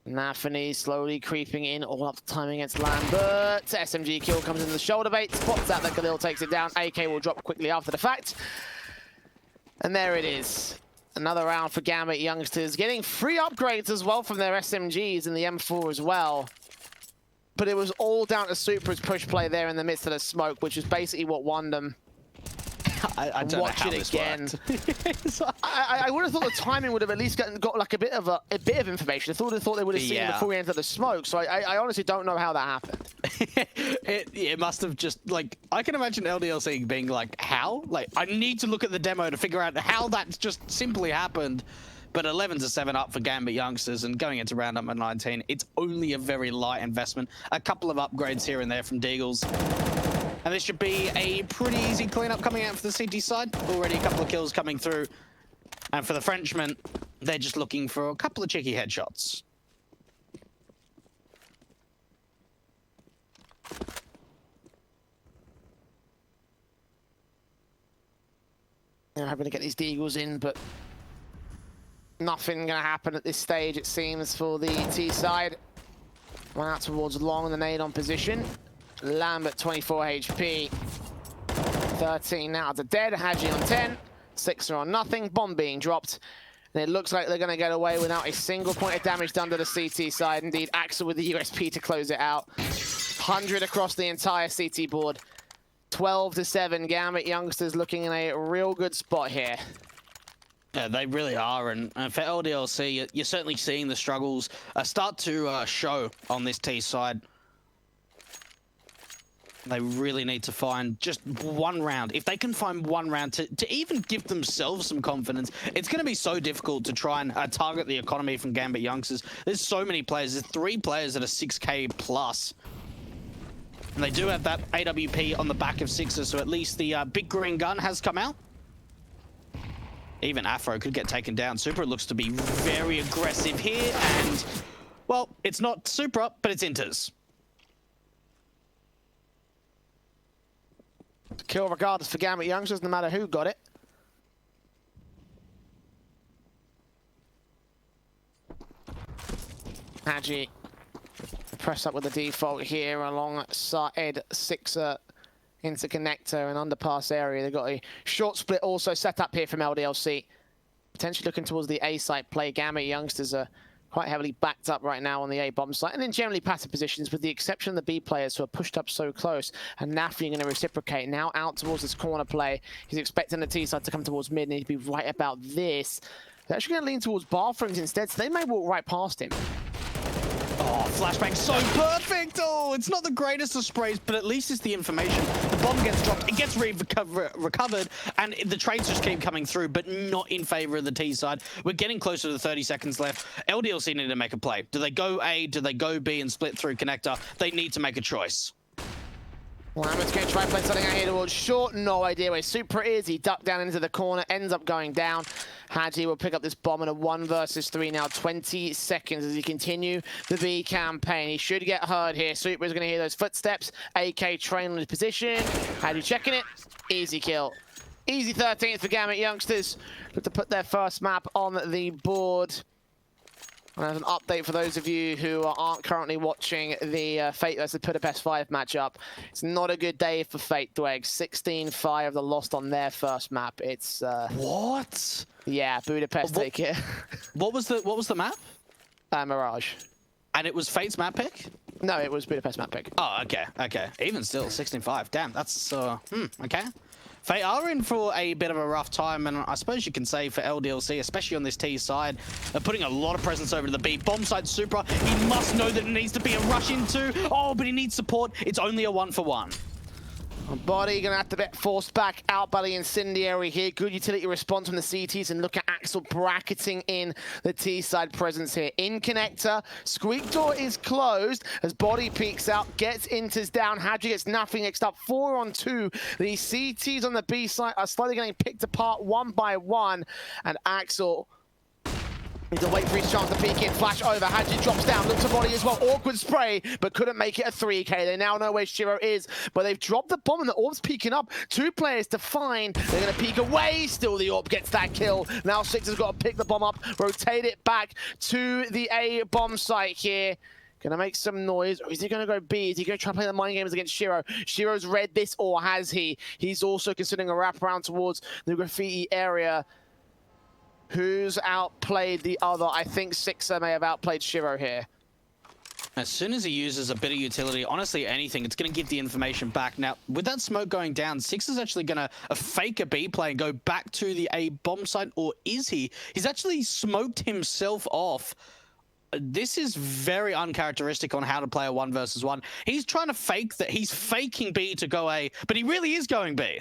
Nafany slowly creeping in, all up the timing against Lambert. SMG kill comes into the shoulder bait, spots out that Galil takes it down. AK will drop quickly after the fact. And there it is. Another round for GAMBIT youngsters, getting free upgrades as well from their SMGs and the M4 as well. But it was all down to Supra's push play there in the midst of the smoke, which is basically what won them. I don't watch know how it again. I would have thought the timing would have at least got like a bit of information. I would have thought they would have seen it before we entered the smoke. So I honestly don't know how that happened. it must have just, like, I can imagine LDLC being like, how? Like, I need to look at the demo to figure out how that's just simply happened. But 11-7 up for GAMBIT youngsters, and going into round number 19, it's only a very light investment. A couple of upgrades here and there from Deagles. And this should be a pretty easy cleanup coming out for the CT side. Already a couple of kills coming through. And for the Frenchmen, they're just looking for a couple of cheeky headshots. They're hoping to get these Deagles in, but nothing going to happen at this stage, it seems, for the T side. One out towards long, the nade on position. Lamb at 24 HP. 13 now to dead. Hadji on 10. Sixer on nothing. Bomb being dropped. And it looks like they're going to get away without a single point of damage done to the CT side. Indeed, Axel with the USP to close it out. 100 across the entire CT board. 12-7. Gambit youngsters looking in a real good spot here. Yeah, they really are, and for LDLC, you're certainly seeing the struggles start to show on this T side. They really need to find just one round. If they can find one round to even give themselves some confidence, it's going to be so difficult to try and target the economy from Gambit youngsters. There's so many players. There's 3 players that are 6k plus. And they do have that AWP on the back of Sixer, so at least the big green gun has come out. Even Afro could get taken down. Supra looks to be very aggressive here, and, well, it's not Supra, but it's Inters. Kill regardless for Gambit youngsters, no matter who got it. Hadji press up with the default here alongside Sixer into connector and underpass area. They've got a short split also set up here from LDLC. Potentially looking towards the A site play. Gambit youngsters are quite heavily backed up right now on the A bomb site, and in generally passive positions, with the exception of the B players who are pushed up so close. And Nafri going to reciprocate now out towards this corner play. He's expecting the T side to come towards mid, and he'd be right about this. They're actually going to lean towards bathrooms instead, so they may walk right past him. Oh, flashbang so perfect! Oh, it's not the greatest of sprays, but at least it's the information. The bomb gets dropped, it gets recovered, and the trades just keep coming through, but not in favor of the T side. We're getting closer to 30 seconds left. LDLC need to make a play. Do they go A? Do they go B and split through connector? They need to make a choice. Lambert's going to try and play something out here towards short. No idea where Supra is. He ducked down into the corner, ends up going down. Hadji will pick up this bomb in a 1 versus 3 now. 20 seconds as he continue the B campaign. He should get heard here. Supra's going to hear those footsteps. AK train in his position. Hadji checking it. Easy kill. Easy 13th for Gambit youngsters. Look to put their first map on the board. And as an update for those of you who aren't currently watching the Fate vs Budapest 5 matchup, it's not a good day for Fate, Dweg. 16-5, they lost on their first map. It's what? Yeah, Budapest take it. What was the map? Mirage. And it was Fate's map pick? No, it was Budapest map pick. Oh, okay, okay. Even still, 16-5. Damn, that's okay. Fate are in for a bit of a rough time, and I suppose you can say for LDLC, especially on this T side, they're putting a lot of presence over to the B. Bomb side Supra, he must know that it needs to be a rush into. Oh, but he needs support. It's only a 1-for-1. Body gonna have to get forced back out by the incendiary here. Good utility response from the CTs, and look at Axel bracketing in the T side presence here. In connector, squeak door is closed as Body peeks out, gets Inters down. Hadji gets nothing next up. 4 on 2. The CTs on the B side are slowly getting picked apart one by one, and Axel needs to wait for his chance to peek in. Flash over. Hadji drops down. Looks at Body as well. Awkward spray, but couldn't make it a 3K. They now know where Shiro is, but they've dropped the bomb and the Orb's peeking up. 2 players to find. They're going to peek away. Still the Orb gets that kill. Now Sixer's got to pick the bomb up, rotate it back to the A bomb site here. Gonna make some noise, or is he gonna go B? Is he gonna try to play the mind games against Shiro? Shiro's read this, or has he? He's also considering a wraparound towards the graffiti area. Who's outplayed the other? I think Sixer may have outplayed Shiro here. As soon as he uses a bit of utility, honestly, anything, it's going to give the information back. Now, with that smoke going down, Sixer's actually going to fake a B play and go back to the A bomb site, or is he? He's actually smoked himself off. This is very uncharacteristic on how to play a 1 versus 1. He's trying to fake that he's faking B to go A, but he really is going B.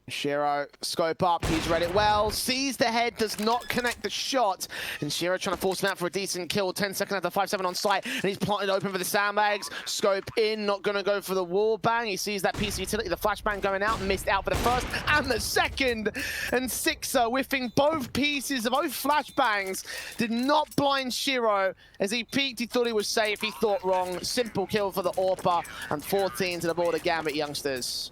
Shiro, scope up, he's read it well, sees the head, does not connect the shot, and Shiro trying to force him out for a decent kill. 10 seconds after 5-7 on site, and he's planted open for the sandbags. Scope in, not going to go for the wall bang. He sees that piece of utility, the flashbang going out, missed out for the first and the second, and Sixer whiffing both pieces of both flashbangs. Did not blind Shiro. As he peeked, he thought he was safe, he thought wrong. Simple kill for the AWPer, and 14 to the board of Gambit youngsters.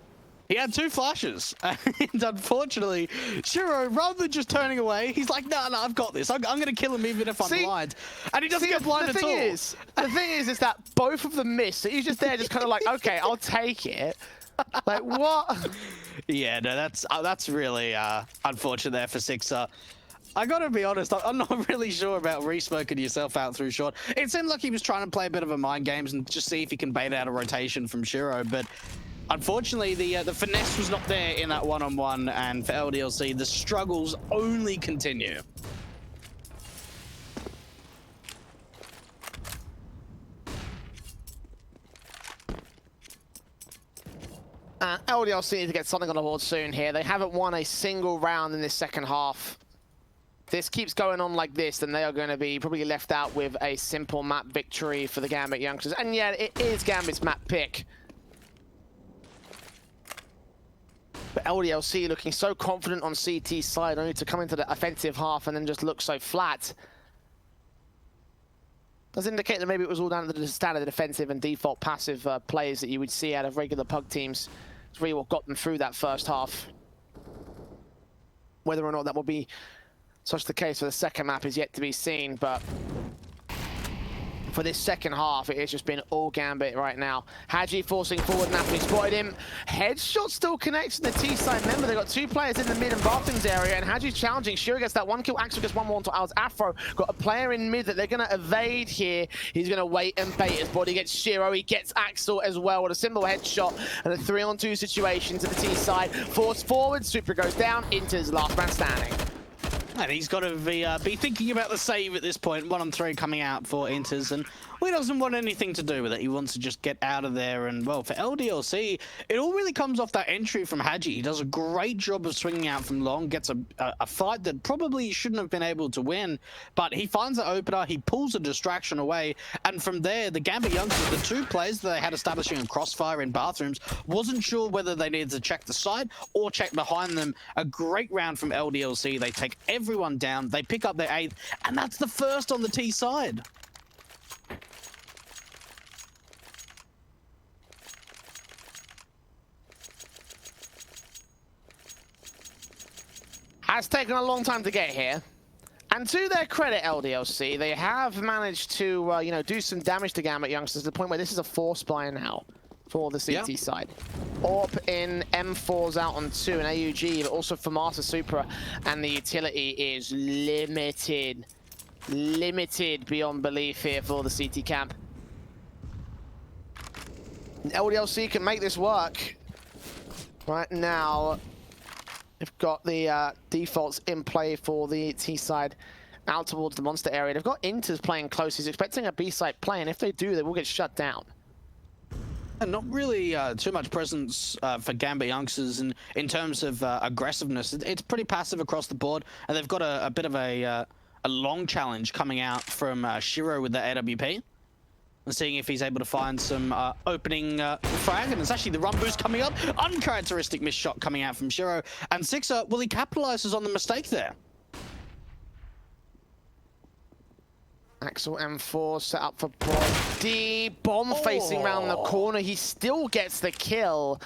He had 2 flashes, and unfortunately, Shiro, rather than just turning away, he's like, no, I've got this. I'm going to kill him even if I'm blind. And he doesn't get blind at all. The thing is that both of them missed. So he's just there, just kind of like, okay, I'll take it. Like, what? Yeah, no, that's really unfortunate there for Sixer. I gotta be honest, I'm not really sure about re-smoking yourself out through short. It seemed like he was trying to play a bit of a mind games and just see if he can bait out a rotation from Shiro, but unfortunately, the finesse was not there in that one-on-one, and for LDLC, the struggles only continue. LDLC need to get something on the board soon here. They haven't won a single round in this second half. If this keeps going on like this, then they are going to be probably left out with a simple map victory for the GAMBIT youngsters. And yeah, it is GAMBIT's map pick. But LDLC looking so confident on CT's side, only to come into the offensive half and then just look so flat. Does indicate that maybe it was all down to the standard defensive and default passive plays that you would see out of regular pug teams. It's really what got them through that first half. Whether or not that will be such the case for the second map is yet to be seen, but for this second half, it has just been all GAMBIT right now. Hadji forcing forward, Napoli spotted him. Headshot still connects to the T-side. Remember, they've got 2 players in the mid and bathrooms area, and Hadji's challenging. Shiro gets that 1 kill, Axel gets 1 more onto Al's Afro. Got a player in mid that they're going to evade here. He's going to wait and bait. His body gets Shiro. He gets Axel as well with a simple headshot and a 3-on-2 situation to the T-side. Force forward, Super goes down, Inter's last man standing. And he's got to be thinking about the save at this point. 1-on-3 coming out for Inters, and he doesn't want anything to do with it. He wants to just get out of there. And, well, for LDLC, it all really comes off that entry from Hadji. He does a great job of swinging out from long, gets a fight that probably shouldn't have been able to win, but he finds the opener, he pulls a distraction away, and from there, the GAMBIT youngsters, the 2 players that they had establishing a crossfire in bathrooms, wasn't sure whether they needed to check the side or check behind them. A great round from LDLC. They take everyone down, they pick up their 8th, and that's the first on the T side. Has taken a long time to get here. And to their credit, LDLC, they have managed to, you know, do some damage to GAMBIT youngsters to the point where this is a 4-spy now for the CT side. AWP in, M4's out on 2, and AUG, but also for Master Supra, and the utility is limited. Limited beyond belief here for the CT camp. LDLC can make this work. Right now, they've got the defaults in play for the T side out towards the monster area. They've got Inters playing close. He's expecting a B side play, and if they do, they will get shut down. And not really too much presence for GAMBIT youngsters in terms of aggressiveness. It's pretty passive across the board, and they've got a bit of a long challenge coming out from Shiro with the AWP. And seeing if he's able to find some opening frag, and it's actually the run boost coming up. Uncharacteristic missed shot coming out from Shiro, and Sixer, well, he capitalizes on the mistake there. Axel M4 set up for bo3. Bomb facing around the corner. He still gets the kill.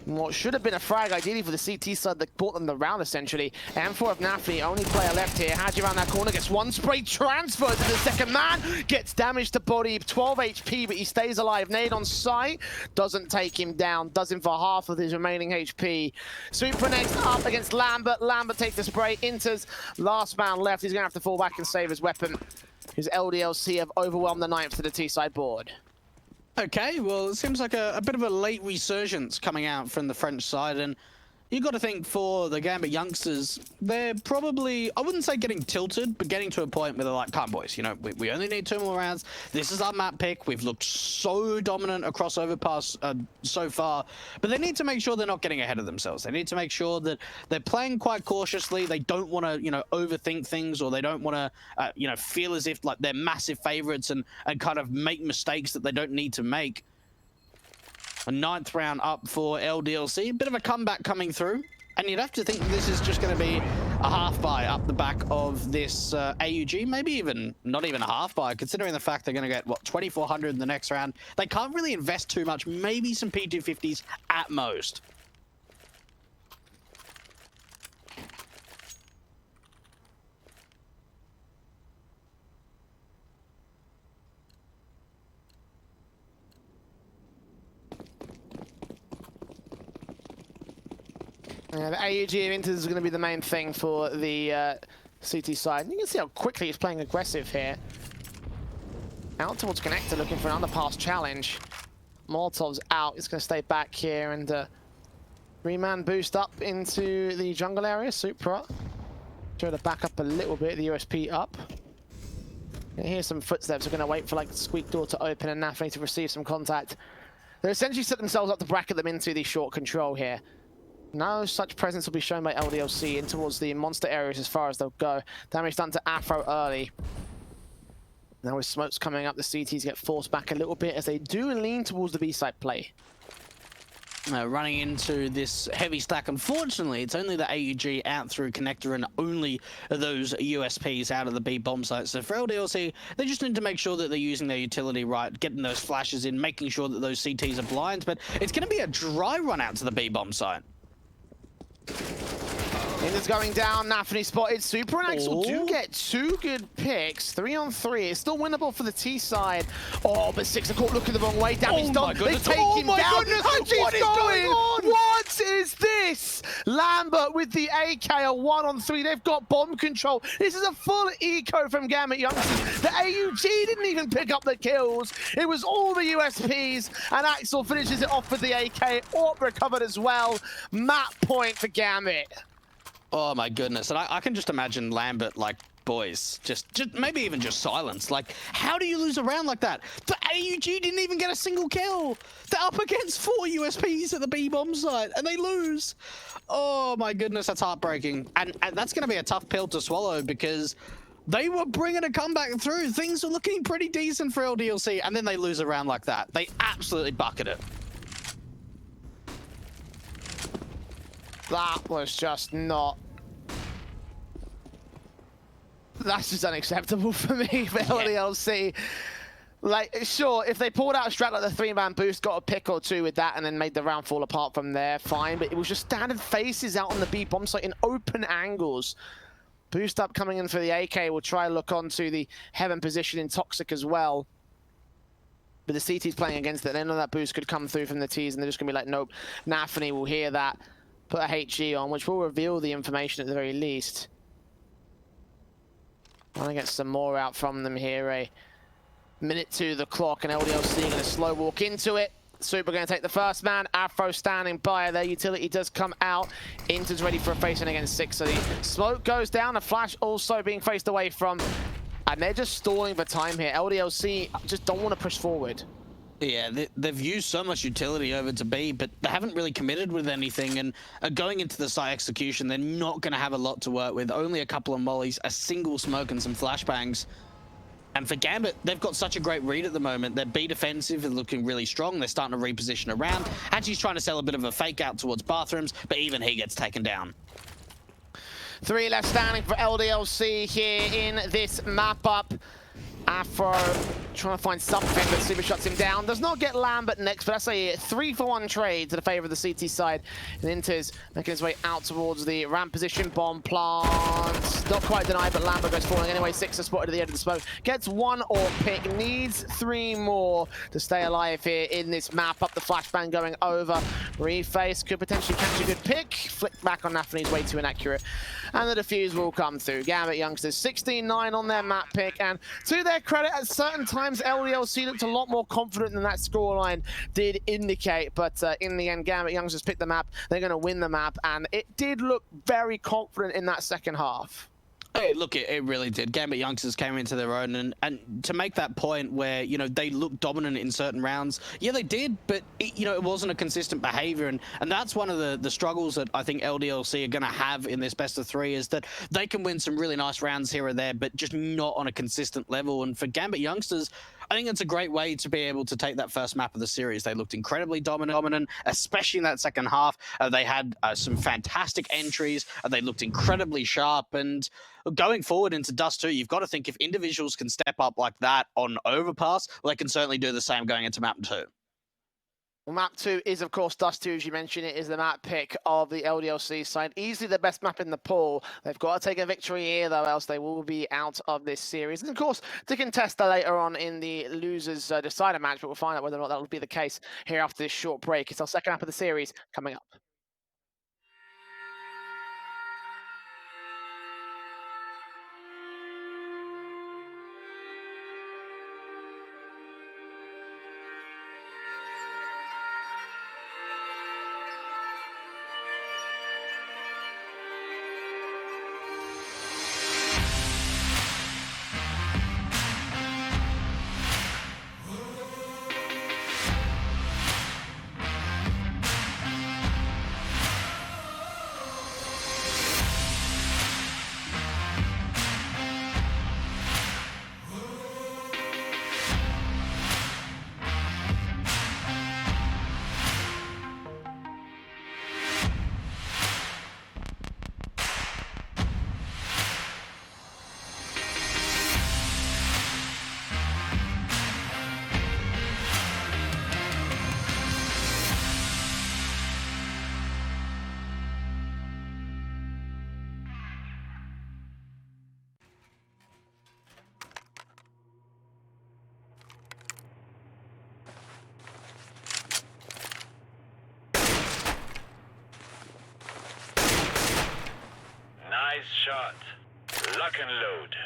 What should have been a frag, ideally for the CT side that bought them the round, essentially. M4 of Nafni, only player left here. Hadji around that corner, gets 1 spray, transfers to the second man, gets damage to body, 12 HP, but he stays alive. Nade on sight, doesn't take him down, does him for half of his remaining HP. Super next up against Lambert. Lambert takes the spray, Inter's last man left. He's going to have to fall back and save his weapon. His LDLC have overwhelmed the 9th to the T-side board. Okay, well, it seems like a bit of a late resurgence coming out from the French side, and you got to think for the GAMBIT youngsters, they're probably, I wouldn't say getting tilted, but getting to a point where they're like, come boys, you know, we only need 2 more rounds. This is our map pick. We've looked so dominant across overpass so far, but they need to make sure they're not getting ahead of themselves. They need to make sure that they're playing quite cautiously. They don't want to, you know, overthink things, or they don't want to, you know, feel as if like they're massive favorites and kind of make mistakes that they don't need to make. A 9th round up for LDLC. A bit of a comeback coming through. And you'd have to think this is just going to be a half buy up the back of this AUG. Maybe even not even a half buy, considering the fact they're going to get, what, 2,400 in the next round. They can't really invest too much. Maybe some P250s at most. Yeah, the AUG of Inters is going to be the main thing for the CT side. You can see how quickly he's playing aggressive here. Out towards Connector, looking for an underpass challenge. Molotov's out. He's going to stay back here and 3-man boost up into the jungle area. Supra. Try to back up a little bit. The USP up. You hear some footsteps. We're going to wait for like the squeak door to open and Nafne to receive some contact. They're essentially set themselves up to bracket them into the short control here. No such presence will be shown by LDLC in towards the monster areas as far as they'll go. Damage done to Afro early. Now with smokes coming up, the CTs get forced back a little bit as they do lean towards the B-side play. Running into this heavy stack. Unfortunately, it's only the AUG out through Connector and only those USPs out of the B bomb site. So for LDLC, they just need to make sure that they're using their utility right, getting those flashes in, making sure that those CTs are blind. But it's going to be a dry run out to the B bomb site. Inder's going down, Nafne spotted. Super and Axel do get 2 good picks. 3-on-3. It's still winnable for the T side. Oh, but Six are caught looking the wrong way. Damage done. They take him down. What is going on? What is this? Lambert with the AK, a 1-on-3. They've got bomb control. This is a full eco from GAMBIT youngsters. The AUG didn't even pick up the kills. It was all the USPs, and Axel finishes it off with the AK. AWP recovered as well. Map point for GAMBIT. Oh my goodness, and I can just imagine Lambert, like, boys, just maybe even just silence. Like, how do you lose a round like that? The AUG didn't even get a single kill. They're up against 4 USPs at the B bomb site, and they lose. Oh my goodness, that's heartbreaking. And that's going to be a tough pill to swallow because they were bringing a comeback through. Things were looking pretty decent for LDLC, and then they lose a round like that. They absolutely bucket it. That was just not... That's just unacceptable for me, for LDLC. Like, sure, if they pulled out a strat like the 3-man boost, got a pick or 2 with that, and then made the round fall apart from there, fine. But it was just standard faces out on the B bomb site in open angles. Boost up coming in for the AK. Will try to look onto the heaven position in Toxic as well. But the CT's playing against it. Then that boost could come through from the Ts, and they're just going to be like, nope. Nafne will hear that. Put a HG on, which will reveal the information at the very least. Trying to get some more out from them here. A minute to the clock, and LDLC going to slow walk into it. Super going to take the first man. Afro standing by. Their utility does come out. Inter's ready for a face-in against Six. So the smoke goes down. A flash also being faced away from. And they're just stalling for time here. LDLC just don't want to push forward. Yeah, they've used so much utility over to B, but they haven't really committed with anything. And going into the site execution, they're not going to have a lot to work with. Only a couple of mollies, a single smoke, and some flashbangs. And for GAMBIT, they've got such a great read at the moment. Their B defensive is looking really strong. They're starting to reposition around. Hachi's trying to sell a bit of a fake out towards bathrooms, but even he gets taken down. 3 left standing for LDLC here in this map up. Afro trying to find something, but Super shuts him down. Does not get Lambert next, but that's a 3-for-1 trade to the favor of the CT side. And Inter's making his way out towards the ramp position. Bomb plant. Not quite denied, but Lambert goes falling anyway. Six are spotted at the end of the smoke. Gets 1 AWP pick. Needs 3 more to stay alive here in this map. Up the flashbang going over. Reface could potentially catch a good pick. Flick back on Nafne's way too inaccurate. And the defuse will come through. GAMBIT youngsters 16-9 on their map pick. And to their credit, at certain times, LDLC looked a lot more confident than that scoreline did indicate. But in the end, GAMBIT youngsters picked the map. They're going to win the map. And it did look very confident in that second half. Hey, look, it really did. GAMBIT youngsters came into their own, and to make that point where, you know, they looked dominant in certain rounds, yeah, they did, but, it wasn't a consistent behavior, and that's one of the struggles that I think LDLC are going to have in this best of 3 is that they can win some really nice rounds here or there, but just not on a consistent level. And for GAMBIT youngsters, I think it's a great way to be able to take that first map of the series. They looked incredibly dominant, especially in that second half. They had some fantastic entries. They looked incredibly sharp. And going forward into Dust 2, you've got to think if individuals can step up like that on Overpass, well, they can certainly do the same going into Map 2. Well, map 2 is, of course, Dust 2, as you mentioned. It is the map pick of the LDLC side. Easily the best map in the pool. They've got to take a victory here, though, else they will be out of this series. And, of course, to contest that later on in the losers decider match, but we'll find out whether or not that will be the case here after this short break. It's our second half of the series coming up. shot. Lock and load.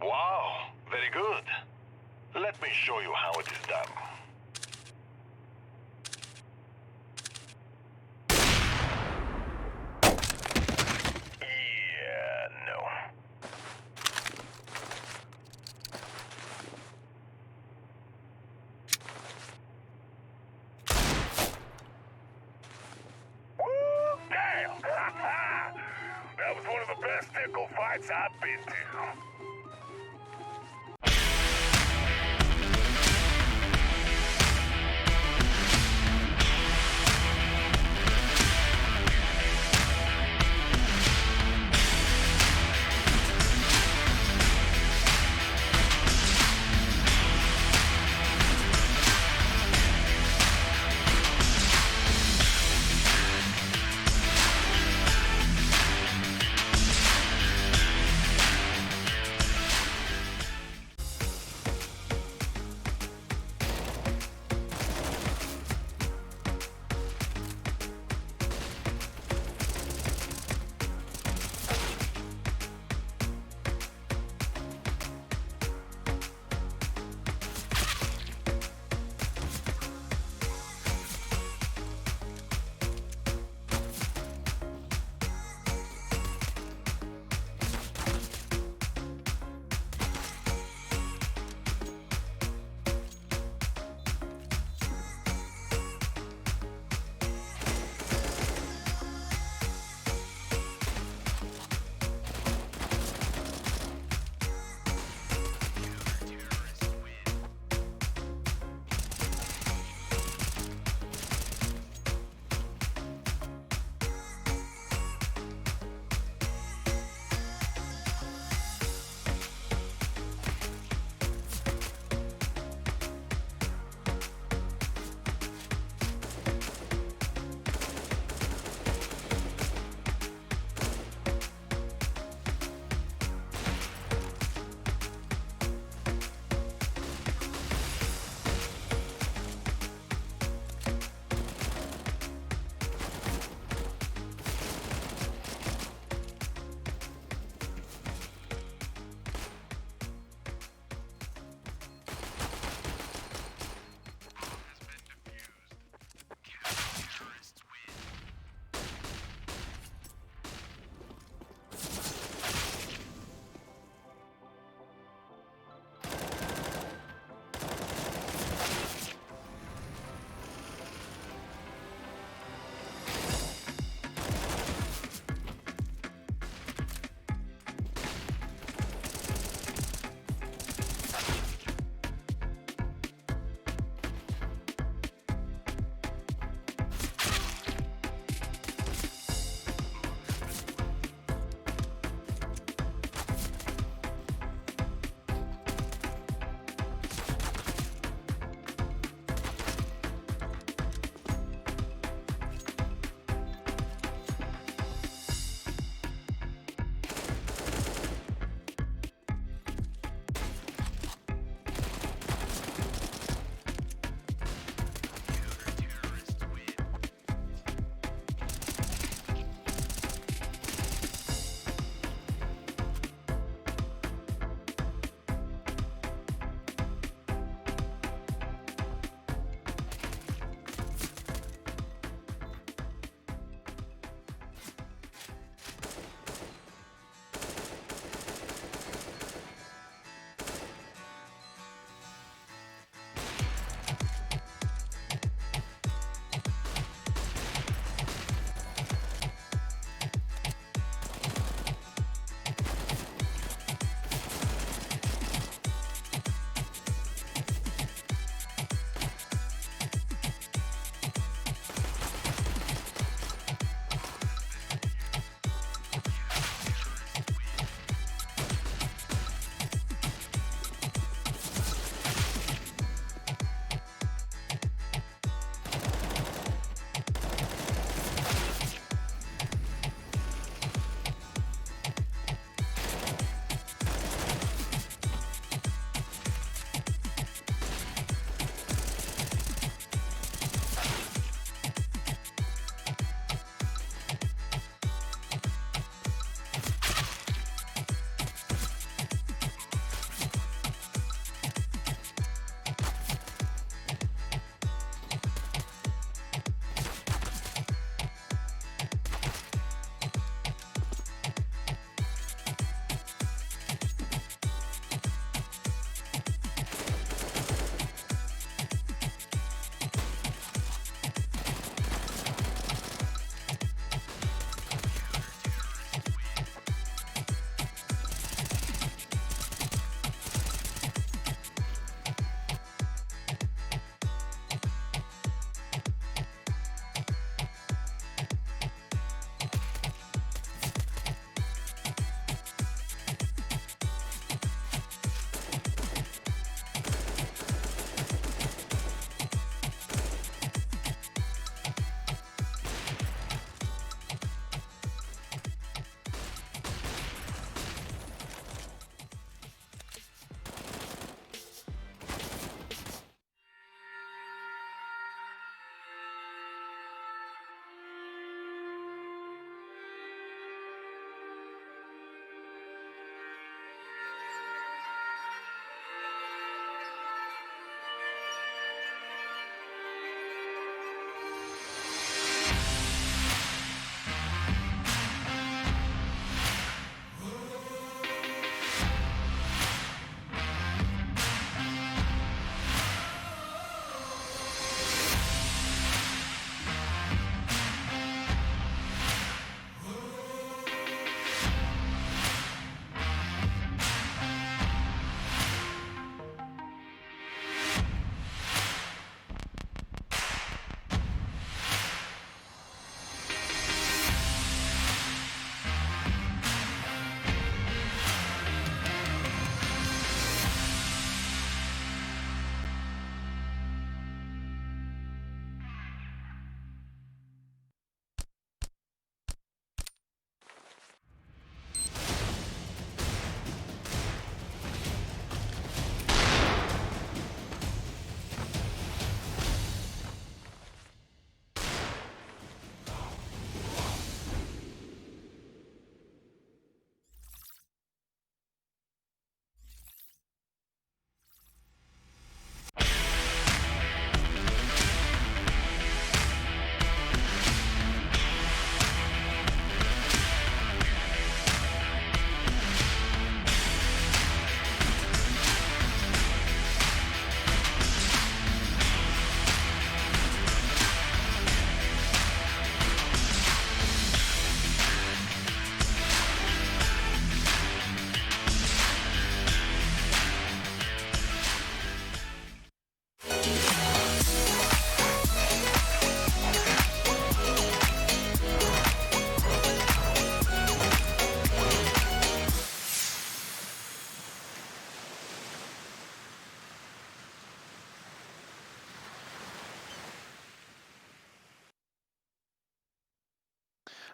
Wow, very good. Let me show you how it is done. Yeah, no. Woo, damn! That was one of the best tickle fights I've been to.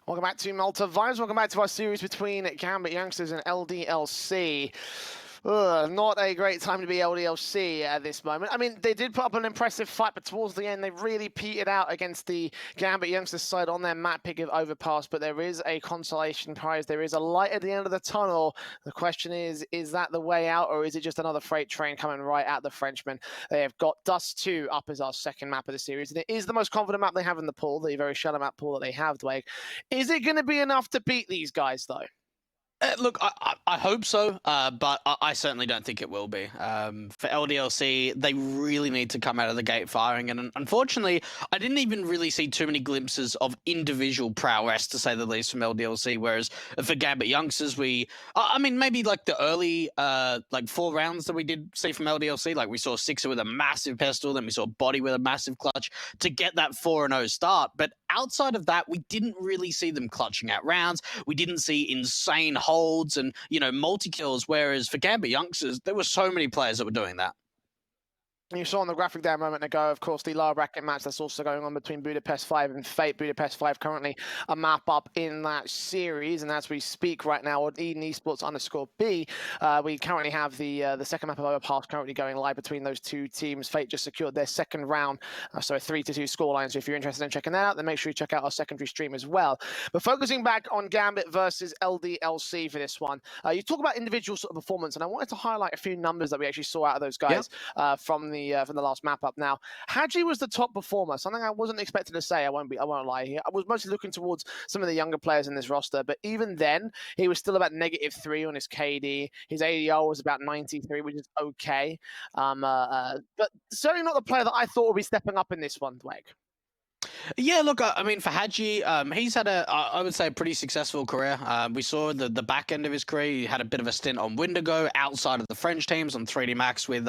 Welcome back to Malta Vibes. Welcome back to our series between GAMBIT youngsters and LDLC. Not a great time to be LDLC at this moment. I mean, they did put up an impressive fight, but towards the end, they really petered out against the GAMBIT youngsters side on their map pick of Overpass. But there is a consolation prize. There is a light at the end of the tunnel. The question is that the way out, or is it just another freight train coming right at the Frenchmen? They have got Dust 2 up as our second map of the series. And it is the most confident map they have in the pool, the very shallow map pool that they have, Dwayne. Is it going to be enough to beat these guys, though? Look, I hope so, but I certainly don't think it will be. For LDLC, they really need to come out of the gate firing, and unfortunately, I didn't even really see too many glimpses of individual prowess, to say the least, from LDLC, whereas for GAMBIT youngsters, I mean, maybe like the early, like 4 rounds that we did see from LDLC, like we saw Sixer with a massive pistol, then we saw Body with a massive clutch to get that 4-0 start, but outside of that, we didn't really see them clutching out rounds. We didn't see insane holds and, you know, multi-kills, whereas for GAMBIT youngsters, there were so many players that were doing that. You saw on the graphic there a moment ago, of course, the lower bracket match that's also going on between Budapest 5 and Fate. Budapest 5 currently a map up in that series, and as we speak right now on Eden Esports_B, we currently have the second map of Overpass currently going live between those two teams. Fate just secured their second round, so a 3-2 scoreline. So if you're interested in checking that out, then make sure you check out our secondary stream as well. But focusing back on GAMBIT versus LDLC for this one, you talk about individual sort of performance, and I wanted to highlight a few numbers that we actually saw out of those guys from the last map up. Now, Hadji was the top performer, something I wasn't expecting to say. I won't lie here. I was mostly looking towards some of the younger players in this roster, but even then, he was still about -3 on his KD. His ADR was about 93, which is okay, but certainly not the player that I thought would be stepping up in this one, Dweg. Yeah, look, I mean, for Hadji, he's had I would say, a pretty successful career. We saw the back end of his career. He had a bit of a stint on Windigo outside of the French teams on 3D Max with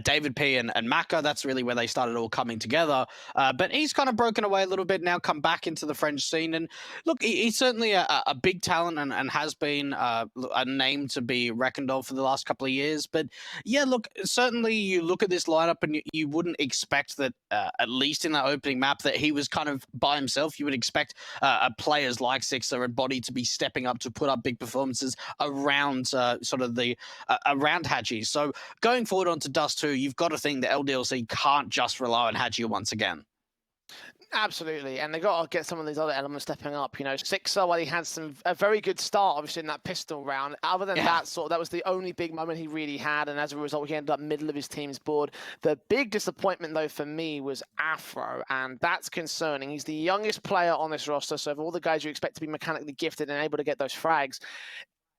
David P and Maka. That's really where they started all coming together. But he's kind of broken away a little bit now, come back into the French scene. And look, he's certainly a big talent and has been a name to be reckoned of for the last couple of years. But yeah, look, certainly you look at this lineup and you wouldn't expect that, at least in that opening map, that he was kind of by himself. You would expect players like Sixer and Body to be stepping up to put up big performances around sort of the around Hadji. So going forward onto Dust 2, you've got to think that LDLC can't just rely on Hadji once again. Absolutely, and they got to get some of these other elements stepping up. You know, Sixer, while he had a very good start, obviously in that pistol round. Other than that, that was the only big moment he really had, and as a result, he ended up middle of his team's board. The big disappointment, though, for me was Afro, and that's concerning. He's the youngest player on this roster, so of all the guys you expect to be mechanically gifted and able to get those frags,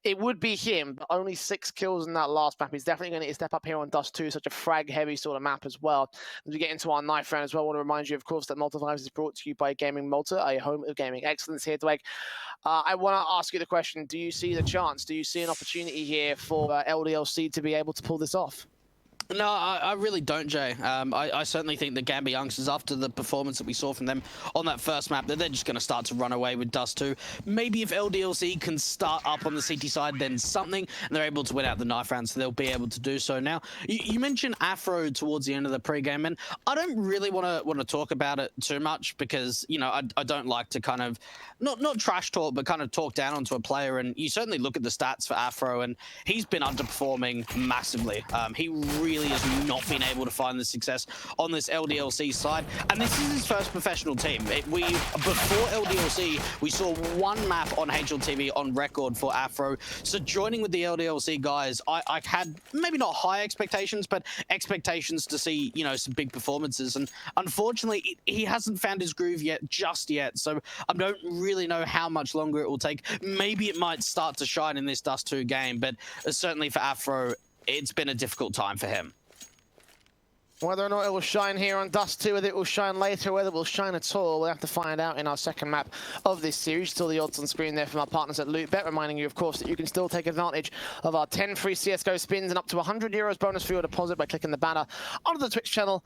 it would be him, but only 6 kills in that last map. He's definitely going to need to step up here on Dust 2, such a frag-heavy sort of map as well. As we get into our knife round as well, I want to remind you, of course, that Malta Vibes is brought to you by Gaming Malta, a home of gaming excellence here, Dweg. I want to ask you the question, do you see the chance? Do you see an opportunity here for LDLC to be able to pull this off? No, I really don't, Jay. I certainly think the GAMBIT youngsters, after the performance that we saw from them on that first map, that they're just going to start to run away with Dust 2. Maybe if LDLC can start up on the CT side, then something, and they're able to win out the knife round, so they'll be able to do so. Now, you mentioned Afro towards the end of the pregame, and I don't really want to talk about it too much because, you know, I don't like to kind of, not trash talk, but kind of talk down onto a player, and you certainly look at the stats for Afro, and he's been underperforming massively. He really has not been able to find the success on this LDLC side, and this is his first professional team. Before LDLC, we saw 1 map on HLTV on record for Afro. So joining with the LDLC guys, I had maybe not high expectations, but expectations to see, you know, some big performances. And unfortunately, he hasn't found his groove just yet. So I don't really know how much longer it will take. Maybe it might start to shine in this Dust 2 game, but certainly for Afro, it's been a difficult time for him. Whether or not it will shine here on Dust 2, whether it will shine later, whether it will shine at all, we'll have to find out in our second map of this series. Still the odds on screen there from our partners at LootBet, reminding you, of course, that you can still take advantage of our 10 free CSGO spins and up to €100 bonus for your deposit by clicking the banner under the Twitch channel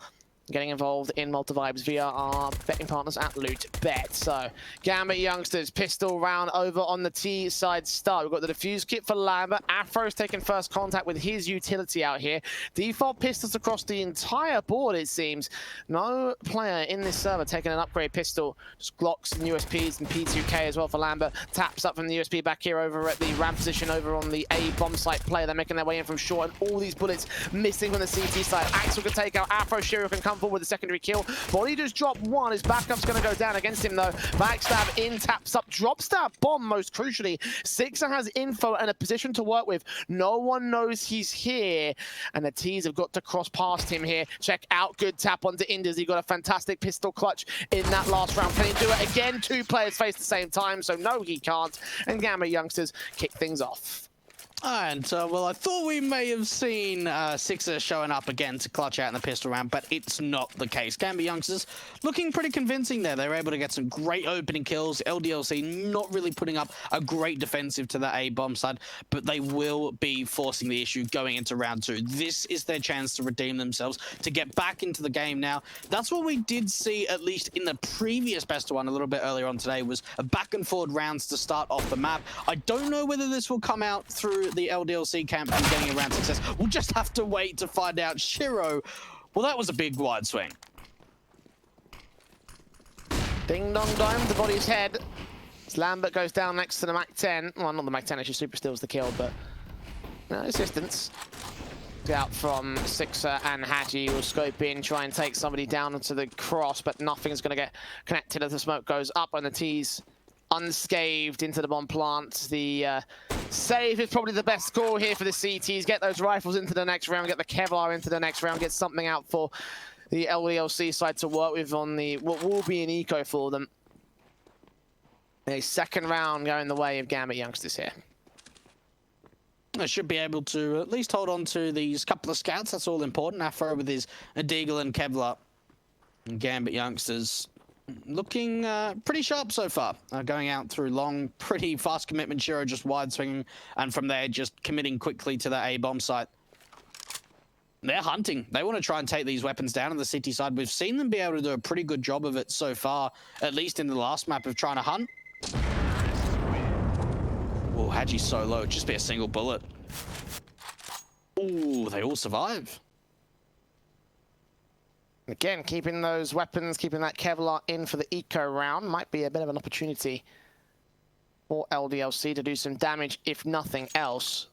getting involved in Malta vibes via our betting partners at Loot Bet. So, Gambit youngsters, pistol round over on the T side start. We've got the defuse kit for Lambert. Afro's taking first contact with his utility out here. Default pistols across the entire board, it seems. No player in this server taking an upgrade pistol. Just Glocks and USPs and P2K as well for Lambert. Taps up from the USP back here over at the ramp position over on the A bomb site player. They're making their way in from short, and all these bullets missing from the CT side. Axel can take out Afro. Shiro can come forward with a secondary kill. Body just dropped one. His backup's going to go down against him though. Backstab in, taps up, drop stab bomb most crucially. Sixer has info and a position to work with. No one knows he's here, and the T's have got to cross past him here. Check out, good tap onto Inders. He got a fantastic pistol clutch in that last round. Can he do it again? Two players face at the same time, so no, he can't. And Gambit youngsters kick things off. And, well, I thought we may have seen Sixer showing up again to clutch out in the pistol round, but it's not the case. Gambit youngsters looking pretty convincing there. They were able to get some great opening kills. LDLC not really putting up a great defensive to that A-bomb side, but they will be forcing the issue going into round two. This is their chance to redeem themselves, to get back into the game now. That's what we did see, at least in the previous best of one a little bit earlier on today, was a back and forward rounds to start off the map. I don't know whether this will come out through the LDLC camp and getting around success. We'll just have to wait to find out. Shiro, well, that was a big wide swing. Ding dong dome, the body's head. As Lambert goes down next to the Mac 10. Well, not the Mac 10, actually Super steals the kill, but no assistance. Out from Sixer and Haji will scope in, try and take somebody down onto the cross, but nothing's going to get connected as the smoke goes up, and the T's unscathed into the bomb plant. The save is probably the best score here for the CTs. Get those rifles into the next round, get the Kevlar into the next round, get something out for the LDLC side to work with on the what will be an eco for them. A second round going the way of Gambit youngsters here. I should be able to at least hold on to these couple of scouts. That's all important. Afro with his Deagle and Kevlar. And Gambit youngsters looking pretty sharp so far. Going out through long, pretty fast commitment. Shiro just wide swinging, and from there just committing quickly to that A-bomb site. They're hunting. They want to try and take these weapons down on the city side. We've seen them be able to do a pretty good job of it so far, at least in the last map of trying to hunt. Oh, Haji's so low. Just be a single bullet. Oh, they all survive. Again, keeping those weapons, keeping that Kevlar in for the eco round might be a bit of an opportunity for LDLC to do some damage, if nothing else.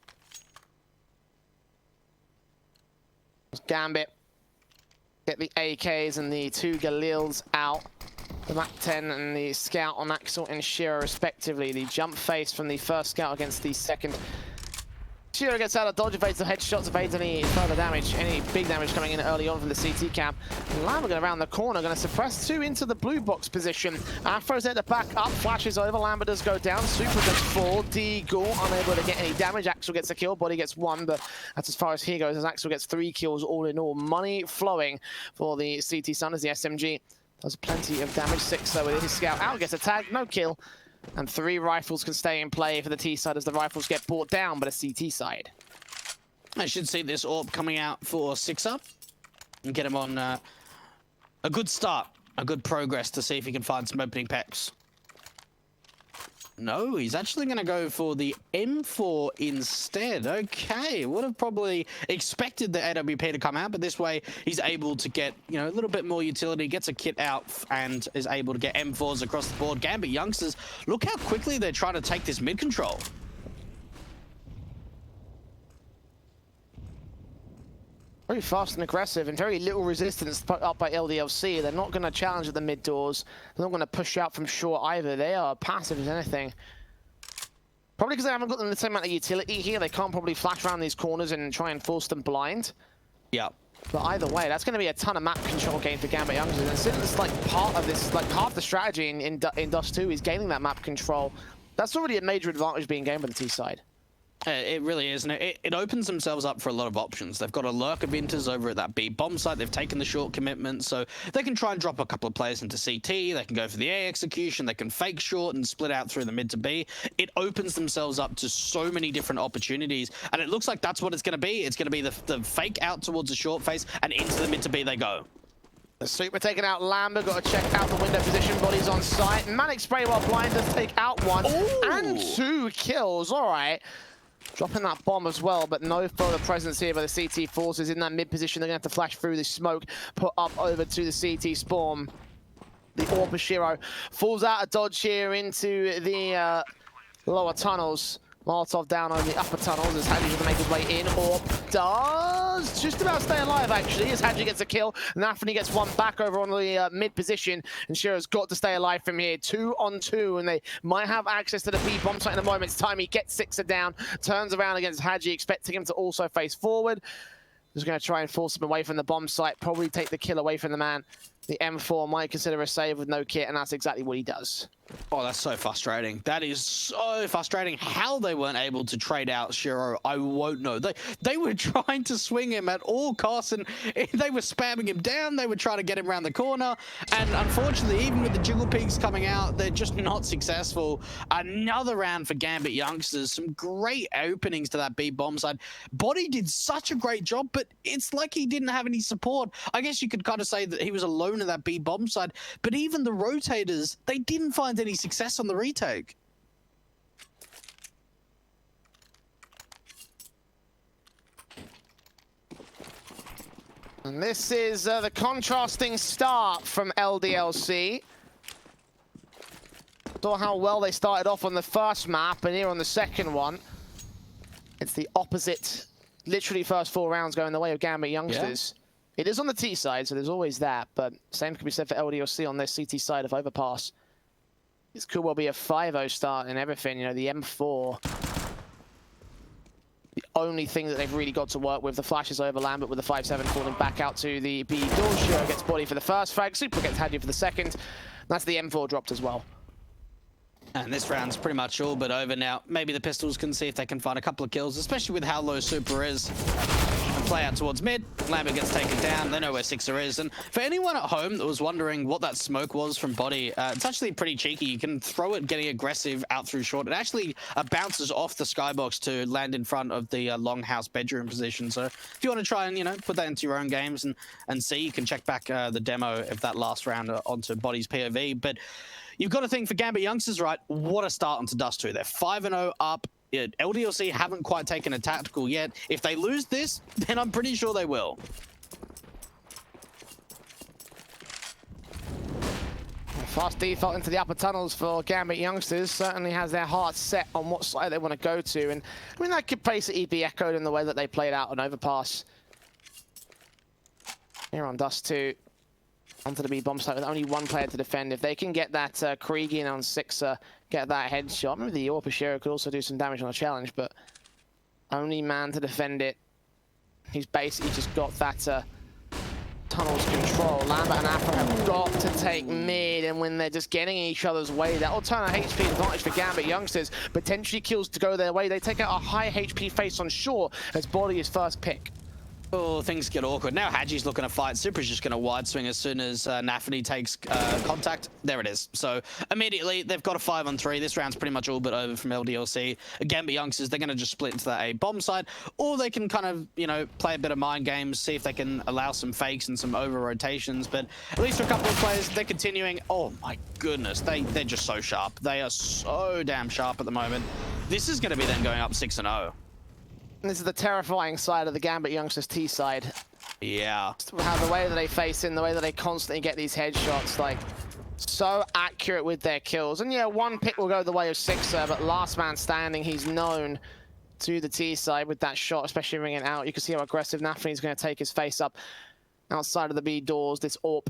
Gambit get the AKs and the two Galils out. The Mac 10 and the Scout on Axel and Shiro respectively. The jump face from the first Scout against the second. Shiro gets out of dodge, evades the headshots, evades any further damage, any big damage coming in early on from the CT camp. Lambert going around the corner, going to suppress two into the blue box position. Afro's there to back up, flashes over, Lambert does go down, Super does fall, Deagle unable to get any damage. Axel gets a kill, Body gets one, but that's as far as he goes, as Axel gets 3 kills all in all. Money flowing for the CT Sun as the SMG does plenty of damage. Sixer with his Scout out, gets a tag, no kill. And 3 rifles can stay in play for the T side as the rifles get brought down by the CT side. I should see this AWP coming out for Sixer and get him on a good start, a good progress to see if he can find some opening packs. No, he's actually going to go for the M4 instead. Okay, would have probably expected the AWP to come out, but this way he's able to get, you know, a little bit more utility, gets a kit out, and is able to get M4s across the board. Gambit youngsters, look how quickly they're trying to take this mid control. Very fast and aggressive, and very little resistance put up by LDLC. They're not going to challenge at the mid doors. They're not going to push out from short either. They are passive as anything. Probably because they haven't got the same amount of utility here. They can't probably flash around these corners and try and force them blind. Yeah. But either way, that's going to be a ton of map control gain for Gambit youngsters. And since it's like part of this, like half the strategy in Dust 2 is gaining that map control. That's already a major advantage being gained by the T side. It really is, and it opens themselves up for a lot of options. They've got a lurk of Inters over at that B bomb site. They've taken the short commitment, so they can try and drop a couple of players into CT. They can go for the A execution. They can fake short and split out through the mid to B. It opens themselves up to so many different opportunities, and it looks like that's what it's going to be. It's going to be the fake out towards the short face, and into the mid to B they go. The Super taking out Lambert, got to check out the window position, bodies on site. Manic Spray while blind does take out one. Ooh. And 2 kills, all right. Dropping that bomb as well, but no further presence here by the CT forces in that mid position. They're going to have to flash through the smoke, put up over to the CT spawn. The Orpa Shiro falls out of dodge here into the lower tunnels. Molotov down on the upper tunnels as Hadji's going to make his way in. Orp does just about stay alive, actually, as Hadji gets a kill. Nafany gets one back over on the mid position, and Shiro's got to stay alive from here. 2 on 2, and they might have access to the B bomb site in a moment's time. He gets Sixer down, turns around against Hadji, expecting him to also face forward. Just going to try and force him away from the bomb site, probably take the kill away from the man. The M4 might consider a save with no kit, and that's exactly what he does. Oh, that's so frustrating. That is so frustrating. How they weren't able to trade out Shiro, I won't know. They were trying to swing him at all costs, and they were spamming him down. They were trying to get him around the corner, and unfortunately, even with the jiggle peaks coming out, they're just not successful. Another round for Gambit youngsters. Some great openings to that B bomb side. Body did such a great job, but it's like he didn't have any support. I guess you could kind of say that he was alone in that B bomb side, but even the rotators, they didn't find any success on the retake. And this is the contrasting start from LDLC. Saw how well they started off on the first map, and here on the second one, it's the opposite. Literally first 4 rounds going the way of Gambit youngsters. Yeah. It is on the T side, so there's always that, but same can be said for LDLC on their CT side of Overpass. This could well be a 5-0 start and everything, you know, the M4. The only thing that they've really got to work with, the flashes over Lambert with the 5-7 falling back out to the B door. Shiro gets body for the first frag, Super gets Hadji for the second. That's the M4 dropped as well. And this round's pretty much all but over now. Maybe the Pistols can see if they can find a couple of kills, especially with how low Super is. And play out towards mid. Lambert gets taken down. They know where Sixer is. And for anyone at home that was wondering what that smoke was from Body, it's actually pretty cheeky. You can throw it getting aggressive out through short. It actually bounces off the skybox to land in front of the longhouse bedroom position. So if you want to try and, you know, put that into your own games and see, you can check back the demo of that last round onto Body's POV. But you've got to think for Gambit youngsters, right? What a start onto Dust 2. They're 5-0 up. LDLC haven't quite taken a tactical yet. If they lose this, then I'm pretty sure they will. Fast default into the upper tunnels for Gambit youngsters. Certainly has their hearts set on what side they want to go to. And I mean, that could basically be echoed in the way that they played out on Overpass. Here on Dust 2. Onto the B bomb site with only 1 player to defend. If they can get that Krieg in on Sixer, get that headshot. Maybe the Orpa Shiro could also do some damage on a challenge, but only man to defend it. He's basically just got that tunnels control. Lambert and Afro have got to take mid, and when they're just getting in each other's way, that will turn a HP advantage for Gambit youngsters. Potentially kills to go their way. They take out a high HP face on shore as Body is first pick. Oh, things get awkward. Now Hadji's looking to fight. Super's just going to wide swing as soon as Nafany takes contact. There it is. So immediately they've got a 5-on-3. This round's pretty much all but over from LDLC. Gambit youngsters, they're going to just split into that A bomb side, or they can kind of, you know, play a bit of mind games, see if they can allow some fakes and some over rotations. But at least for a couple of players, they're continuing. Oh my goodness, they're just so sharp. They are so damn sharp at the moment. This is going to be them going up 6-0. This is the terrifying side of the Gambit youngsters T side. Yeah. How the way that they face in, the way that they constantly get these headshots, like, so accurate with their kills. And yeah, 1 pick will go the way of Sixer, but last man standing, he's known to the T side with that shot, especially ringing out. You can see how aggressive Nafany's going to take his face up outside of the B doors. This Orp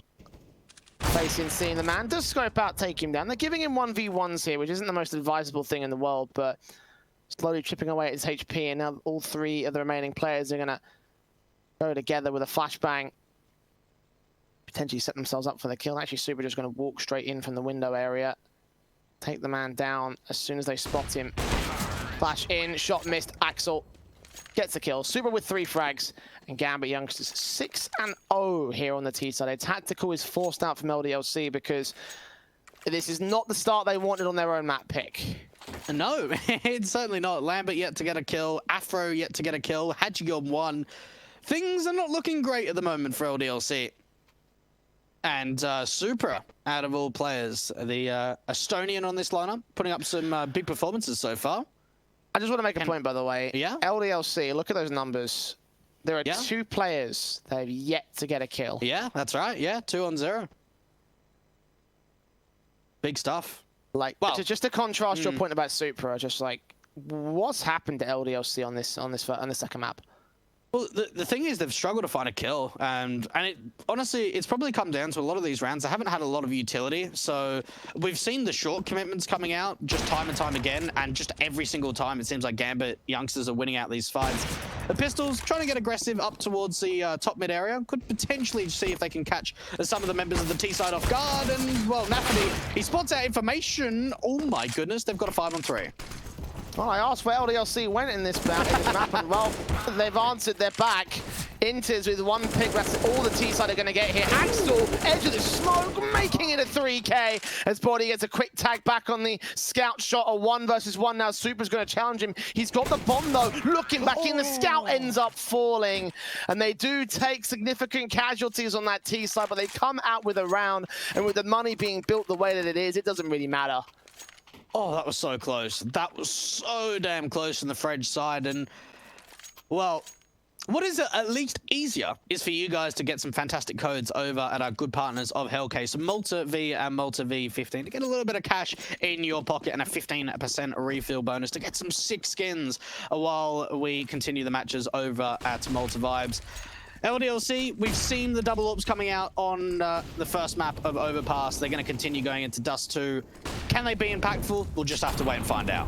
facing, seeing the man, does scope out, take him down. They're giving him 1v1s here, which isn't the most advisable thing in the world, but slowly chipping away at his HP, and now all 3 of the remaining players are going to go together with a flashbang. Potentially set themselves up for the kill. Actually, Super just going to walk straight in from the window area. Take the man down as soon as they spot him. Flash in, shot missed. Axel gets the kill. Super with 3 frags. And Gambit youngsters 6-0 here on the T side. A tactical is forced out from LDLC because this is not the start they wanted on their own map pick. No, it's certainly not. Lambert yet to get a kill. Afro yet to get a kill. Hadji on 1. Things are not looking great at the moment for LDLC. And Supra, out of all players, the Estonian on this lineup, putting up some big performances so far. I just want to make a point, by the way. Yeah. LDLC, look at those numbers. There are 2 players that have yet to get a kill. Yeah, that's right. Yeah, 2 on 0. Big stuff. Like, well, just to contrast your point about Supra, just like, what's happened to LDLC on this second map? Well, the thing is, they've struggled to find a kill, and honestly, it's probably come down to a lot of these rounds. They haven't had a lot of utility, so we've seen the short commitments coming out just time and time again, and just every single time it seems like GAMBIT youngsters are winning out these fights. The Pistols trying to get aggressive up towards the top mid area, could potentially see if they can catch some of the members of the T side off guard, and well, Nafferty, he spots out information. Oh my goodness, they've got a 5-on-3. Well, I asked where LDLC went in this map, and well, they've answered. They're back. Inters with 1 pick. That's all the T-side are going to get here. Axel, edge of the smoke, making it a 3K as Body gets a quick tag back on the scout shot. A 1 versus 1 now. Supra's going to challenge him. He's got the bomb, though. Looking back in, the scout ends up falling. And they do take significant casualties on that T-side, but they come out with a round. And with the money being built the way that it is, it doesn't really matter. Oh, that was so close. That was so damn close on the Fredge side. And, well, what is at least easier is for you guys to get some fantastic codes over at our good partners of Hellcase, Malta V and Malta V15, to get a little bit of cash in your pocket and a 15% refill bonus to get some sick skins while we continue the matches over at Malta Vibes. LDLC, we've seen the double orbs coming out on the first map of Overpass. They're going to continue going into Dust 2. Can they be impactful? We'll just have to wait and find out.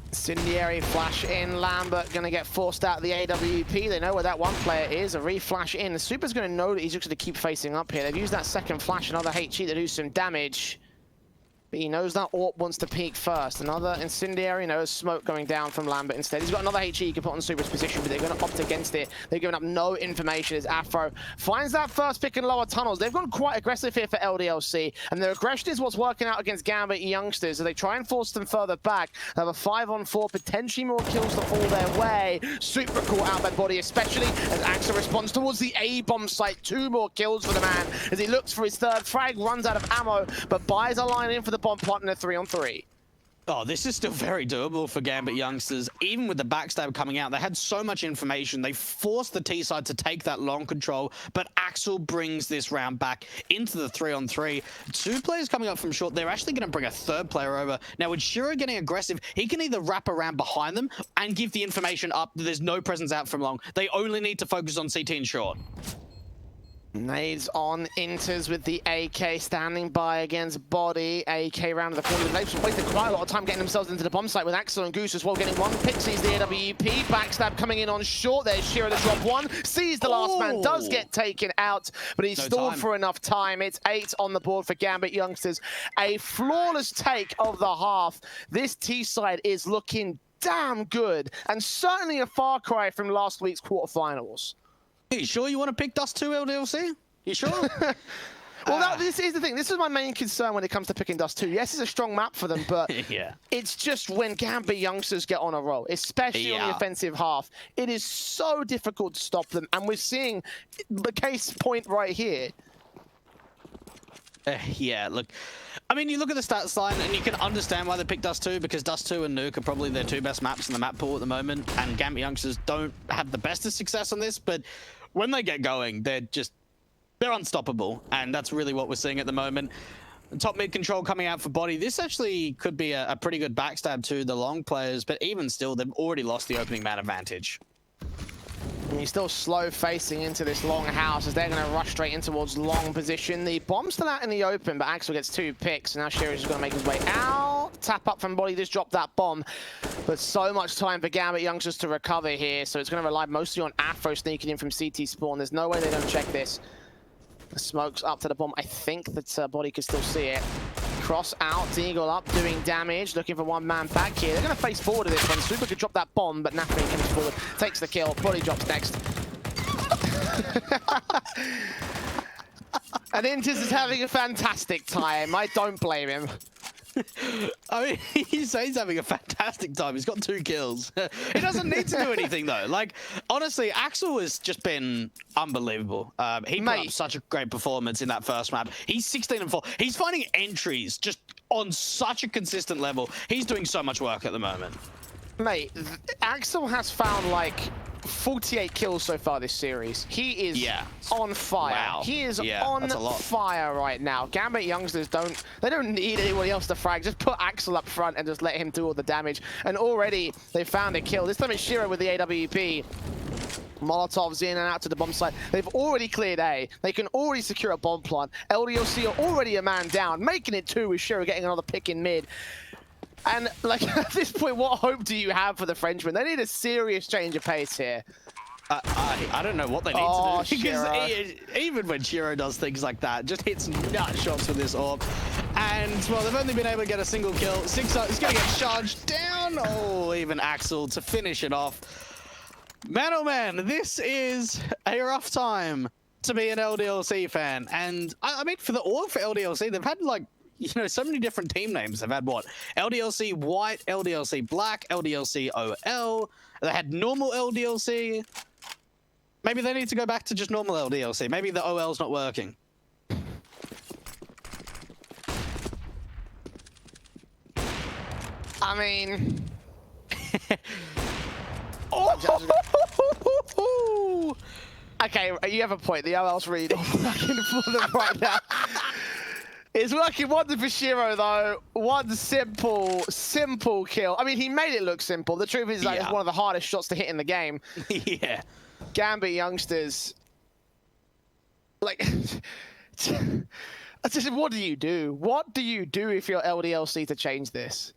Incendiary flash in. Lambert going to get forced out of the AWP. They know where that 1 player is. A reflash in. The Super's going to know that he's just going to keep facing up here. They've used that second flash, another HE to do some damage. But he knows that AWP wants to peek first. Another Incendiary, knows smoke going down from Lambert instead. He's got another HE he can put on Supra's position, but they're going to opt against it. They've given up no information as Afro finds that first pick in lower tunnels. They've gone quite aggressive here for LDLC, and their aggression is what's working out against GAMBIT youngsters. So they try and force them further back. They have a 5-on-4, potentially more kills to fall their way. Supra caught out by Body, especially as Axel responds towards the A-bomb site. 2 more kills for the man as he looks for his 3rd frag, runs out of ammo, but buys a line in for the bomb plot in a 3-on-3. Oh, this is still very doable for GAMBIT youngsters. Even with the backstab coming out, they had so much information. They forced the T side to take that long control, but Axel brings this round back into the 3-on-3. 2 players coming up from short. They're actually going to bring a 3rd player over. Now, with Shiro getting aggressive, he can either wrap around behind them and give the information up that there's no presence out from long. They only need to focus on CT and short. Nades on, Inters with the AK standing by against Body. AK round the corner. They've wasted quite a lot of time getting themselves into the bomb site with Axel and Goose as well, getting 1 pick. Sees the AWP. Backstab coming in on short. There's Shiro to drop 1. Sees the last man. Does get taken out, but he's stalled for enough time. It's 8 on the board for GAMBIT youngsters. A flawless take of the half. This T side is looking damn good, and certainly a far cry from last week's quarterfinals. Are you sure you want to pick Dust 2 LDLC? You sure? Well, this is the thing. This is my main concern when it comes to picking Dust 2. Yes, it's a strong map for them, but yeah, it's just when GAMBIT youngsters get on a roll, especially on the offensive half, it is so difficult to stop them. And we're seeing the case point right here. Yeah, look, I mean, you look at the stats line and you can understand why they picked Dust 2, because Dust 2 and Nuke are probably their 2 best maps in the map pool at the moment, and GAMBIT youngsters don't have the best of success on this, but when they get going, they're unstoppable, and that's really what we're seeing at the moment. Top mid control coming out for Body. This actually could be a pretty good backstab to the long players, but even still, they've already lost the opening man advantage. And he's still slow facing into this long house as they're going to rush straight in towards long position. The bomb's still out in the open, but Axel gets 2 picks. Now Shiro's just going to make his way out. Tap up from Body, just dropped that bomb. But so much time for GAMBIT youngsters to recover here, so it's going to rely mostly on Afro sneaking in from CT spawn. There's no way they don't check this. The smoke's up to the bomb. I think that Body can still see it. Cross out, Deagle up, doing damage, looking for 1 man back here. They're going to face forward to this one. Super could drop that bomb, but Nafferty comes forward, takes the kill. Body drops next. And Inters is having a fantastic time. I don't blame him. I mean, he's having a fantastic time. He's got 2 kills. He doesn't need to do anything though. Like, honestly, Axel has just been unbelievable. He put up such a great performance in that first map. He's 16-4. He's finding entries just on such a consistent level. He's doing so much work at the moment. Mate, Axel has found like 48 kills so far this series. He is on fire. Wow. He is on fire right now. GAMBIT youngsters don't need anybody else to frag. Just put Axel up front and just let him do all the damage. And already they found a kill. This time it's Shiro with the AWP. Molotovs in and out to the bomb site. They've already cleared A. They can already secure a bomb plant. LDLC are already a man down, making it 2 with Shiro getting another pick in mid. And like at this point, what hope do you have for the Frenchmen? They need a serious change of pace here. I don't know what they need to do, because even when Shiro does things like that, just hits nut shots with this orb. And, well, they've only been able to get a single kill. 6 is going to get charged down. Oh, even Axel to finish it off. Man, oh man, this is a rough time to be an LDLC fan. And, I mean, for the org for LDLC, they've had, like, you know, so many different team names. They've had what? LDLC White, LDLC Black, LDLC OL. They had normal LDLC. Maybe they need to go back to just normal LDLC. Maybe the OL's not working. I mean... Okay, you have a point. The OL's really not working for them right now. It's working wonder for Shiro, though. One simple kill. I mean, he made it look simple. The truth is that it's one of the hardest shots to hit in the game. Yeah. GAMBIT youngsters, like, what do you do? What do you do if you're LDLC to change this?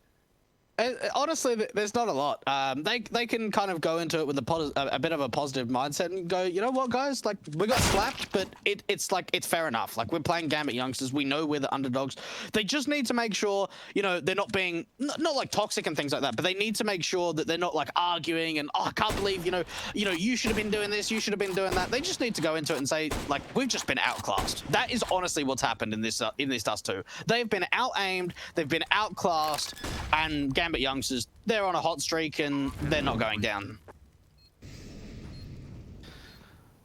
Honestly, there's not a lot. They can kind of go into it with a bit of a positive mindset and go, you know what, guys? Like, we got slapped, but it's like, it's fair enough. Like, we're playing GAMBIT youngsters. We know we're the underdogs. They just need to make sure, you know, they're not being, not like toxic and things like that, but they need to make sure that they're not like arguing and, oh, I can't believe, you know, you should have been doing this, you should have been doing that. They just need to go into it and say, like, we've just been outclassed. That is honestly what's happened in this Dust 2. They've been out-aimed, they've been outclassed, and GAMBIT youngsters, they're on a hot streak and they're not going down.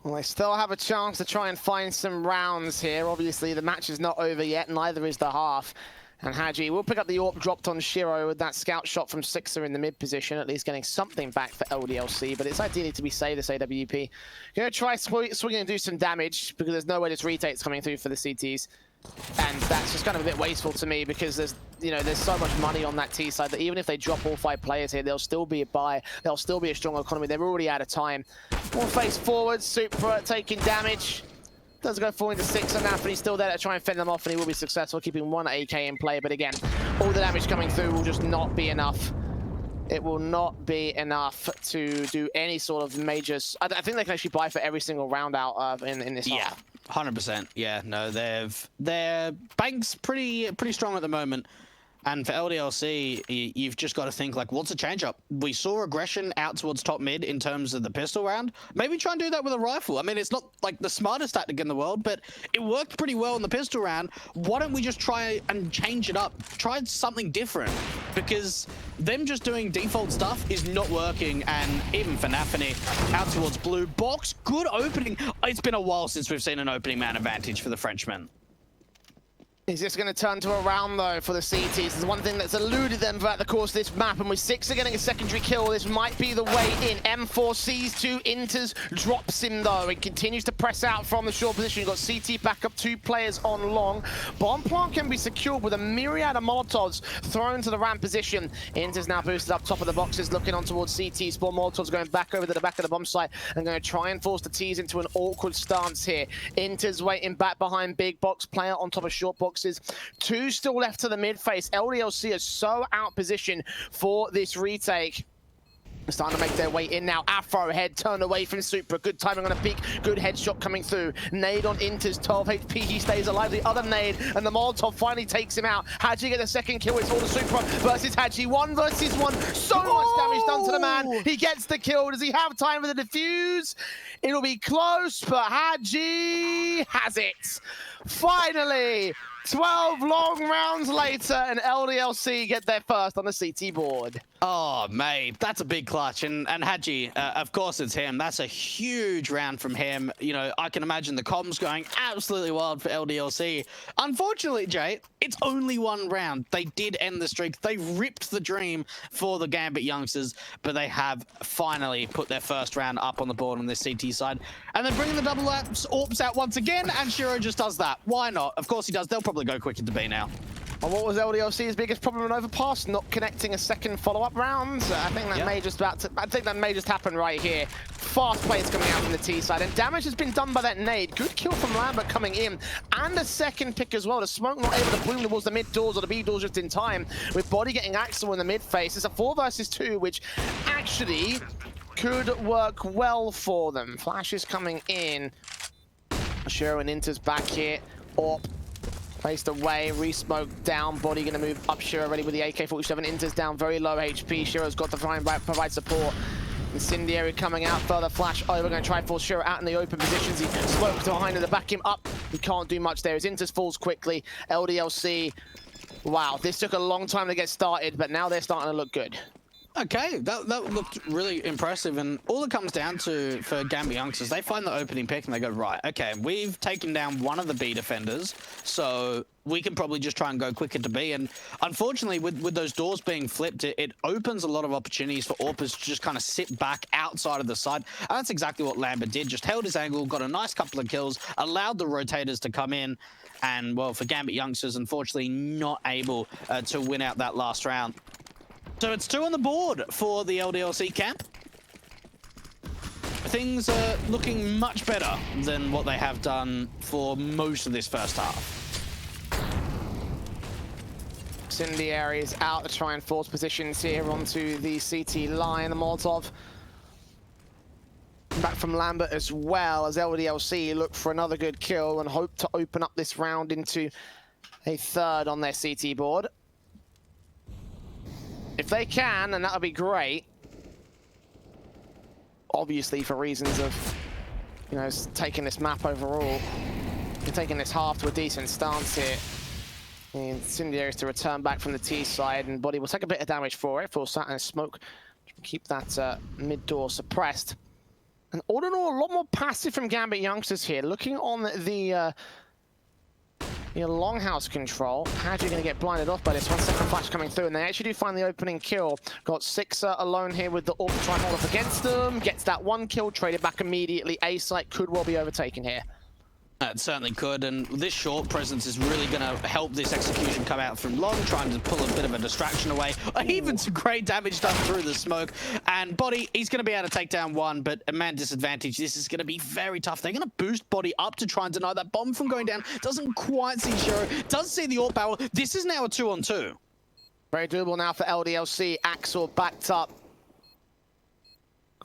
Well, they still have a chance to try and find some rounds here. Obviously, the match is not over yet, neither is the half. And Haji will pick up the AWP dropped on Shiro with that scout shot from Sixer in the mid position, at least getting something back for LDLC, but it's ideally to be saved, this AWP. Gonna try swinging and do some damage, because there's no way this retake's coming through for the CTs. And that's just kind of a bit wasteful to me, because there's so much money on that T side that even if they drop all 5 players here, there'll still be a buy, there'll still be a strong economy. They're already out of time. More face forward, Supra taking damage. Does go forward into 6 and Anthony's still there to try and fend them off, and he will be successful, keeping 1 AK in play. But again, all the damage coming through will just not be enough. It will not be enough to do any sort of majors. I think they can actually buy for every single round out in this. Yeah, 100%. Yeah, no, their bank's pretty strong at the moment. And for LDLC, you've just got to think, like, what's a change-up? We saw aggression out towards top mid in terms of the pistol round. Maybe try and do that with a rifle. I mean, it's not, like, the smartest tactic in the world, but it worked pretty well in the pistol round. Why don't we just try and change it up? Try something different. Because them just doing default stuff is not working. And even for Nafany, out towards blue. Box, good opening. It's been a while since we've seen an opening man advantage for the Frenchmen. Is this going to turn to a round, though, for the CTs? There's one thing that's eluded them throughout the course of this map, and with Sixer getting a secondary kill, this might be the way in. M4 sees 2, enters, drops him, though, and continues to press out from the short position. You've got CT back up, 2 players on long. Bomb plant can be secured with a myriad of Molotovs thrown to the ramp position. Enters now boosted up top of the boxes, looking on towards CT. Spawn Molotovs going back over to the back of the bomb site and going to try and force the T's into an awkward stance here. Enters waiting back behind big box player on top of short box. 2 still left to the mid face. LDLC is so out position for this retake. Starting to make their way in now. Afro head turned away from Supra. Good timing on a peek. Good headshot coming through. Nade on Inters. 12 HP. He stays alive. The other nade. And the Molotov finally takes him out. Haji get a second kill. It's all the Supra versus Haji. 1 versus 1. So much damage done to the man. He gets the kill. Does he have time for the defuse? It'll be close, but Haji has it. Finally, 12 long rounds later, and LDLC get their first on the CT board. Oh, mate, that's a big clutch. And Hadji, of course it's him. That's a huge round from him. You know, I can imagine the comms going absolutely wild for LDLC. Unfortunately, Jay, it's only one round. They did end the streak. They ripped the dream for the GAMBIT youngsters, but they have finally put their first round up on the board on this CT side. And then bringing the double AWPs out once again, and Shiro just does that. Why not? Of course he does. They'll probably go quick into B now. And what was LDLC's biggest problem in Overpass? Not connecting a second follow-up round. I think that may just happen right here. Fast plays coming out from the T side, and damage has been done by that nade. Good kill from Lambert coming in, and a second pick as well. The smoke not able to bloom towards the mid doors or the B doors just in time. With Body getting Axel in the mid face, it's a 4 versus 2, which actually could work well for them. Flash is coming in. Shiro and Inter's back here. Orp placed away, re-smoke down, Body gonna move up. Shiro ready with the AK-47, Inter's down, very low HP. Shiro's got to try and provide support. Incendiary coming out, further flash over, gonna try and force Shiro out in the open positions. He smoked behind him to back him up. He can't do much there as Inter's falls quickly. LDLC, wow, this took a long time to get started, but now they're starting to look good. Okay, that looked really impressive, and all it comes down to for GAMBIT youngsters, they find the opening pick and they go, right, okay, we've taken down one of the B defenders, so we can probably just try and go quicker to B. And unfortunately, with those doors being flipped, it opens a lot of opportunities for Orpers to just kind of sit back outside of the side. And that's exactly what Lambert did, just held his angle, got a nice couple of kills, allowed the rotators to come in, and, well, for GAMBIT youngsters, unfortunately not able to win out that last round. So it's 2 on the board for the LDLC camp. Things are looking much better than what they have done for most of this first half. Incendiary is out to try and force positions here onto the CT line. The Molotov back from Lambert as well, as LDLC look for another good kill and hope to open up this round into a 3rd on their CT board. If they can, and that would be great. Obviously, for reasons of, you know, taking this map overall, and taking this half to a decent stance here. And Incendiary is to return back from the T side, and Body will take a bit of damage for it. Full sat and smoke, keep that mid door suppressed. And all in all, a lot more passive from GAMBIT youngsters here. Looking on the longhouse control, Hadji going to get blinded off by this 1 second flash coming through, and they actually do find the opening kill. Got Sixer alone here with the AWP to try and hold up against them. Gets that 1 kill, traded back immediately. A site could well be overtaken here. It certainly could, and this short presence is really going to help this execution come out from long, trying to pull a bit of a distraction away. Even some great damage done through the smoke. And Body, he's going to be able to take down 1, but a man disadvantage. This is going to be very tough. They're going to boost Body up to try and deny that bomb from going down. Doesn't quite see Shiro. Does see the AWP barrel. This is now a 2-on-2. Very doable now for LDLC. Axel backed up.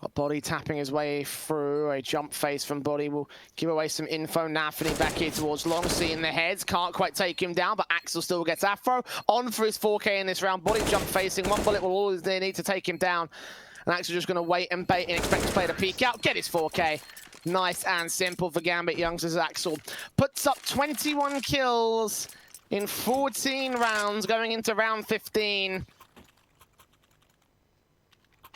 Got Body tapping his way through. A jump face from Body will give away some info. Nafany back here towards Long, seeing the heads. Can't quite take him down, but Axel still gets Afro. On for his 4K in this round. Body jump facing. 1 bullet will always need to take him down. And Axel just going to wait and bait and expect his player to peek out. Get his 4K. Nice and simple for GAMBIT youngsters. Axel puts up 21 kills in 14 rounds going into round 15.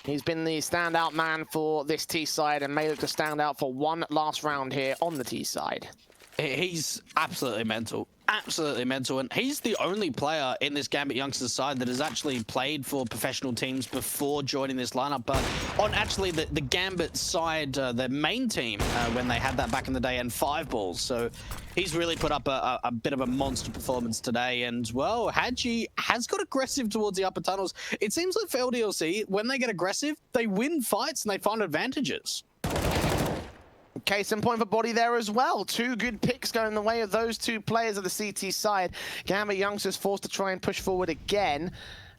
He's been the standout man for this T side and may look to stand out for 1 last round here on the T side. He's absolutely mental. Absolutely mental. And he's the only player in this GAMBIT youngsters side that has actually played for professional teams before joining this lineup. But on actually the GAMBIT side, their main team, when they had that back in the day, and 5 balls. So he's really put up a bit of a monster performance today. And, well, Hadji has got aggressive towards the upper tunnels. It seems like for LDLC, when they get aggressive, they win fights and they find advantages. Case in point for Body there as well. 2 good picks going the way of those 2 players of the CT side. GAMBIT youngsters forced to try and push forward again.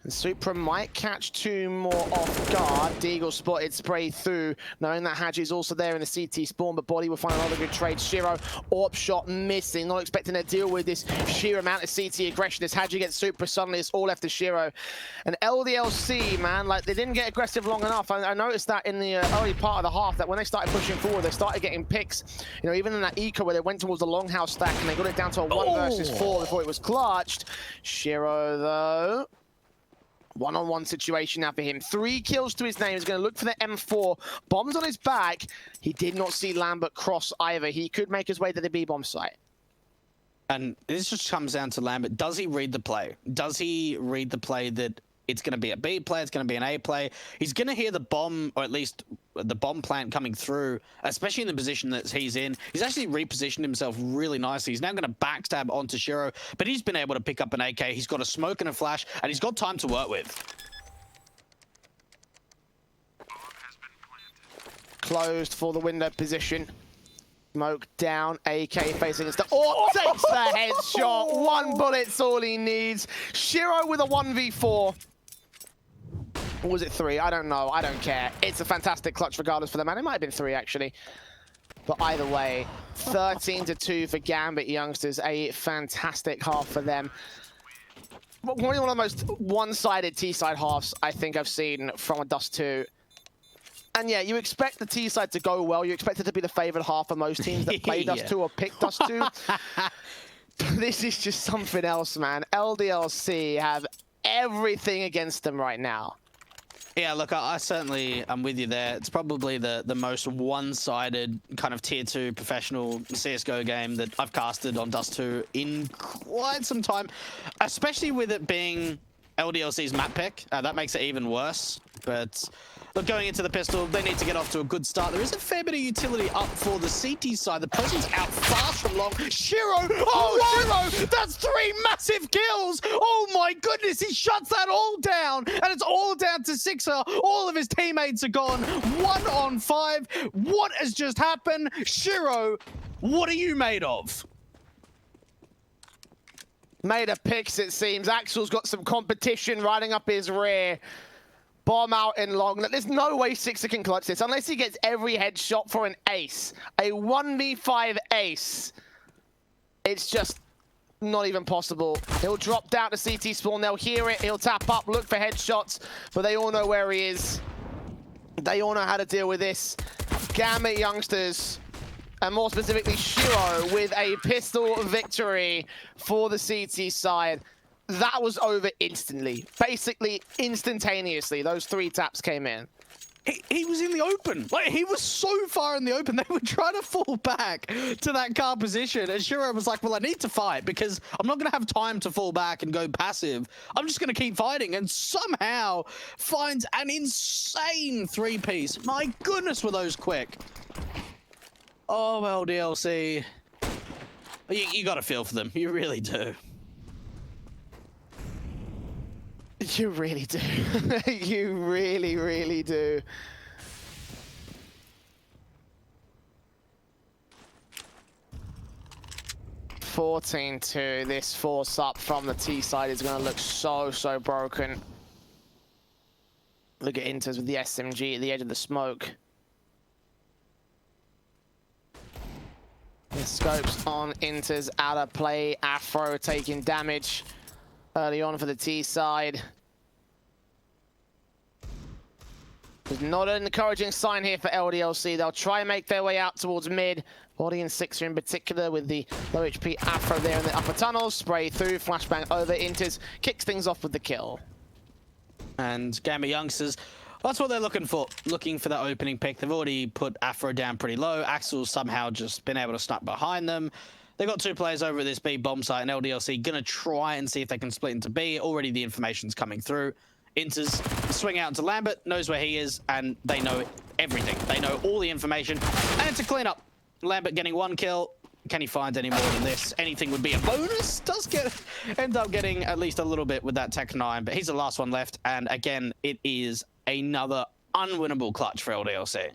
And Supra might catch 2 more off guard. Deagle spotted, spray through, knowing that Haji's also there in the CT spawn, but Body will find another good trade. Shiro, AWP shot missing, not expecting to deal with this sheer amount of CT aggression as Haji gets Supra. Suddenly it's all left to Shiro. And LDLC, man, like they didn't get aggressive long enough. I noticed that in the early part of the half, that when they started pushing forward, they started getting picks. You know, even in that eco where they went towards the longhouse stack and they got it down to a 1 versus 4 before it was clutched. Shiro, though, one-on-one situation now for him. 3 kills to his name. He's going to look for the M4. Bombs on his back. He did not see Lambert cross either. He could make his way to the B-bomb site. And this just comes down to Lambert. Does he read the play? Does he read the play that it's going to be a B play, it's going to be an A play? He's going to hear the bomb, or at least the bomb plant coming through, especially in the position that he's in. He's actually repositioned himself really nicely. He's now going to backstab onto Shiro, but he's been able to pick up an AK. He's got a smoke and a flash, and he's got time to work with. Closed for the window position. Smoke down, AK facing against the... Oh, takes the headshot. 1 bullet's all he needs. Shiro with a 1v4. Or was it 3? I don't know. I don't care. It's a fantastic clutch regardless for the man. It might have been 3, actually. But either way, 13-2 for Gambit youngsters. A fantastic half for them. One of the most one-sided T-side halves I think I've seen from a Dust 2. And yeah, you expect the T side to go well. You expect it to be the favored half of most teams that play Dust 2 or pick Dust 2. This is just something else, man. LDLC have everything against them right now. Yeah, look, I certainly am with you there. It's probably the most one-sided kind of tier 2 professional CSGO game that I've casted on Dust 2 in quite some time, especially with it being LDLC's map pick. That makes it even worse. But look, going into the pistol, they need to get off to a good start. There is a fair bit of utility up for the CT side. The person's out fast from long. Shiro! Oh, Shiro! That's 3 massive kills! Oh my goodness, he shuts that all down! And it's all down to Sixer. All of his teammates are gone. 1 on 5. What has just happened? Shiro, what are you made of? Made of picks, it seems. Axel's got some competition riding up his rear. Bomb out in long. There's no way Sixer can clutch this unless he gets every headshot for an ace. A 1v5 ace. It's just not even possible. He'll drop down to CT spawn. They'll hear it. He'll tap up, look for headshots, but they all know where he is. They all know how to deal with this. Gambit youngsters, and more specifically Shiro, with a pistol victory for the CT side. That was over instantly. Basically, instantaneously, those 3 taps came in. He was in the open. Like, he was so far in the open. They were trying to fall back to that car position. And Shiro was like, well, I need to fight because I'm not going to have time to fall back and go passive. I'm just going to keep fighting. And somehow finds an insane 3-piece. My goodness, were those quick. Oh, LDLC. You got to feel for them. You really do. You really do. You really, really do. (14-2). This force up from the T side is going to look so broken. Look at Inters with the SMG at the edge of the smoke. The scopes on Inters out of play. Afro taking damage early on for the T side. There's not an encouraging sign here for LDLC. They'll try and make their way out towards mid. Body and Sixer in particular with the low HP Afro there in the upper tunnels. Spray through, flashbang over. Inters kicks things off with the kill. And Gambit youngsters, that's what they're looking for. Looking for that opening pick. They've already put Afro down pretty low. Axel's somehow just been able to snuck behind them. They've got 2 players over at this B bomb site, and LDLC gonna try and see if they can split into B. Already the information's coming through. Inters swing out into Lambert, knows where he is, and they know everything. They know all the information, and it's a cleanup. Lambert getting 1 kill. Can he find any more than this? Anything would be a bonus. Does end up getting at least a little bit with that Tech 9, but he's the last one left. And again, it is another unwinnable clutch for LDLC.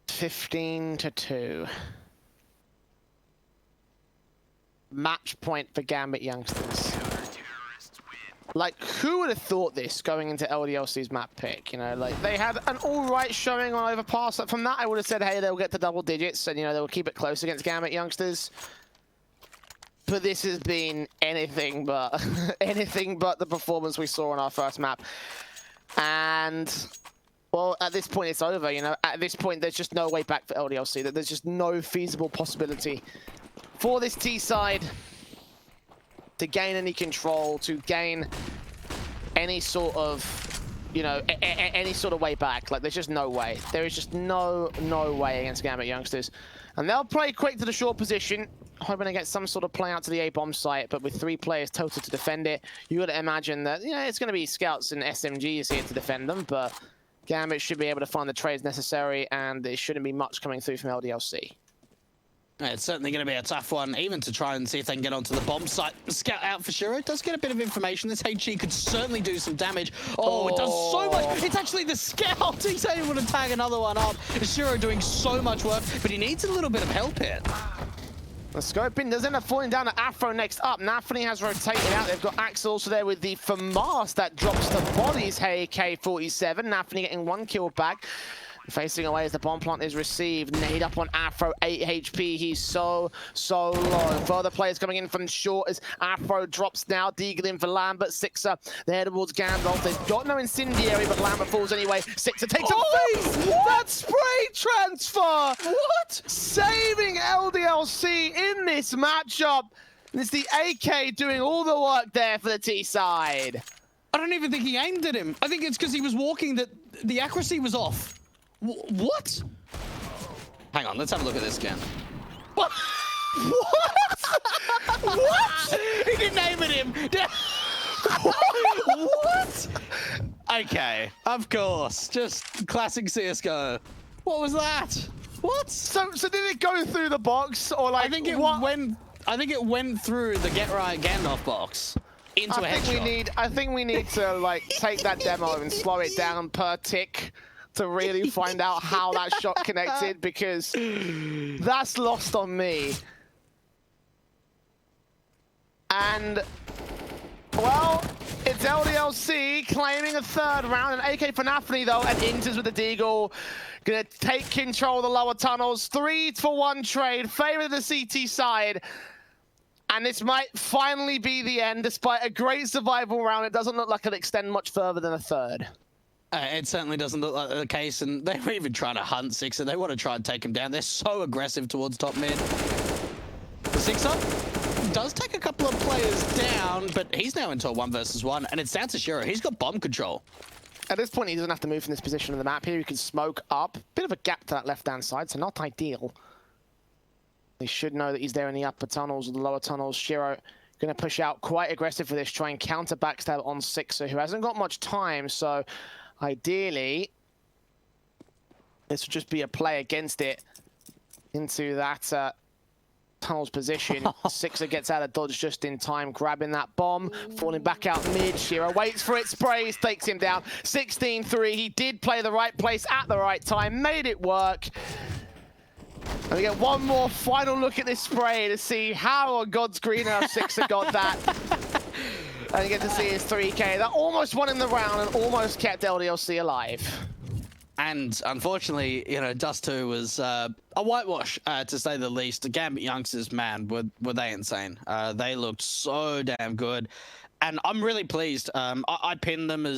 15-2. match point for Gambit youngsters. Like, who would have thought this going into LDLC's map pick? You know, like, they had an all-right showing on Overpass. From that, I would have said, hey, they'll get to double digits, and, you know, they'll keep it close against Gambit youngsters. But this has been anything but, anything but the performance we saw on our first map. And, well, at this point, it's over, you know. At this point, there's just no way back for LDLC. There's just no feasible possibility for this T side to gain any control, to gain any sort of, you know, any sort of way back. Like, there's just no way. There is just no way against Gambit youngsters. And they'll play quick to the short position, hoping to get some sort of play out to the A-bomb site, but with 3 players total to defend it, you would imagine that, you know, it's going to be scouts and SMGs here to defend them, but Gambit should be able to find the trades necessary, and there shouldn't be much coming through from LDLC. It's certainly going to be a tough one, even to try and see if they can get onto the bomb site. Scout out for Shiro. It does get a bit of information. This HG could certainly do some damage. Oh, it does so much. It's actually the scout. He's able to tag another one up. Shiro doing so much work, but he needs a little bit of help here. The scoping does end up falling down to Afro next up. Nafany has rotated out. They've got Axel also there with the FAMAS that drops the bodies. Hey, K47. Nafany getting 1 kill back. Facing away as the bomb plant is received. Nade up on Afro, 8 HP. He's so low. Further players coming in from short as Afro drops now. Deagle in for Lambert. Sixer, they're towards Gandalf. They've got no incendiary, but Lambert falls anyway. Sixer takes a face! That spray transfer! What? Saving LDLC in this matchup. It's the AK doing all the work there for the T side. I don't even think he aimed at him. I think it's because he was walking that the accuracy was off. What? Hang on, let's have a look at this again. What? What? What? He didn't aim at him. What? Okay, of course. Just classic CSGO. What was that? What? So did it go through the box, or like? I think it went through the Get Right Gandalf box into a headshot. I think we need to like take that demo and slow it down per tick to really find out how that shot connected, because that's lost on me. And, well, it's LDLC claiming a 3rd round, and AK for Nafany, though, and enters with the Deagle. Gonna take control of the lower tunnels. 3-for-1 trade, favor the CT side. And this might finally be the end. Despite a great survival round, it doesn't look like it'll extend much further than a 3rd. It certainly doesn't look like the case, and they were even trying to hunt Sixer. They want to try and take him down. They're so aggressive towards top mid. The Sixer does take a couple of players down, but he's now into a 1 versus 1, and it's down to Shiro. He's got bomb control. At this point, he doesn't have to move from this position on the map here. He can smoke up. Bit of a gap to that left-hand side, so not ideal. He should know that he's there in the upper tunnels or the lower tunnels. Shiro going to push out quite aggressive for this, try and counter backstab on Sixer, who hasn't got much time, so ideally, this would just be a play against it into that tunnel's position. Sixer gets out of dodge just in time, grabbing that bomb, falling back out mid. Shiro waits for it, sprays, takes him down. 16-3, he did play the right place at the right time, made it work. And we get one more final look at this spray to see how on God's green earth Sixer got that. And you get to see his 3K. That almost won in the round and almost kept LDLC alive. And unfortunately, you know, Dust 2 was a whitewash, to say the least. The Gambit youngsters, man, were they insane. They looked so damn good. And I'm really pleased. I pinned them as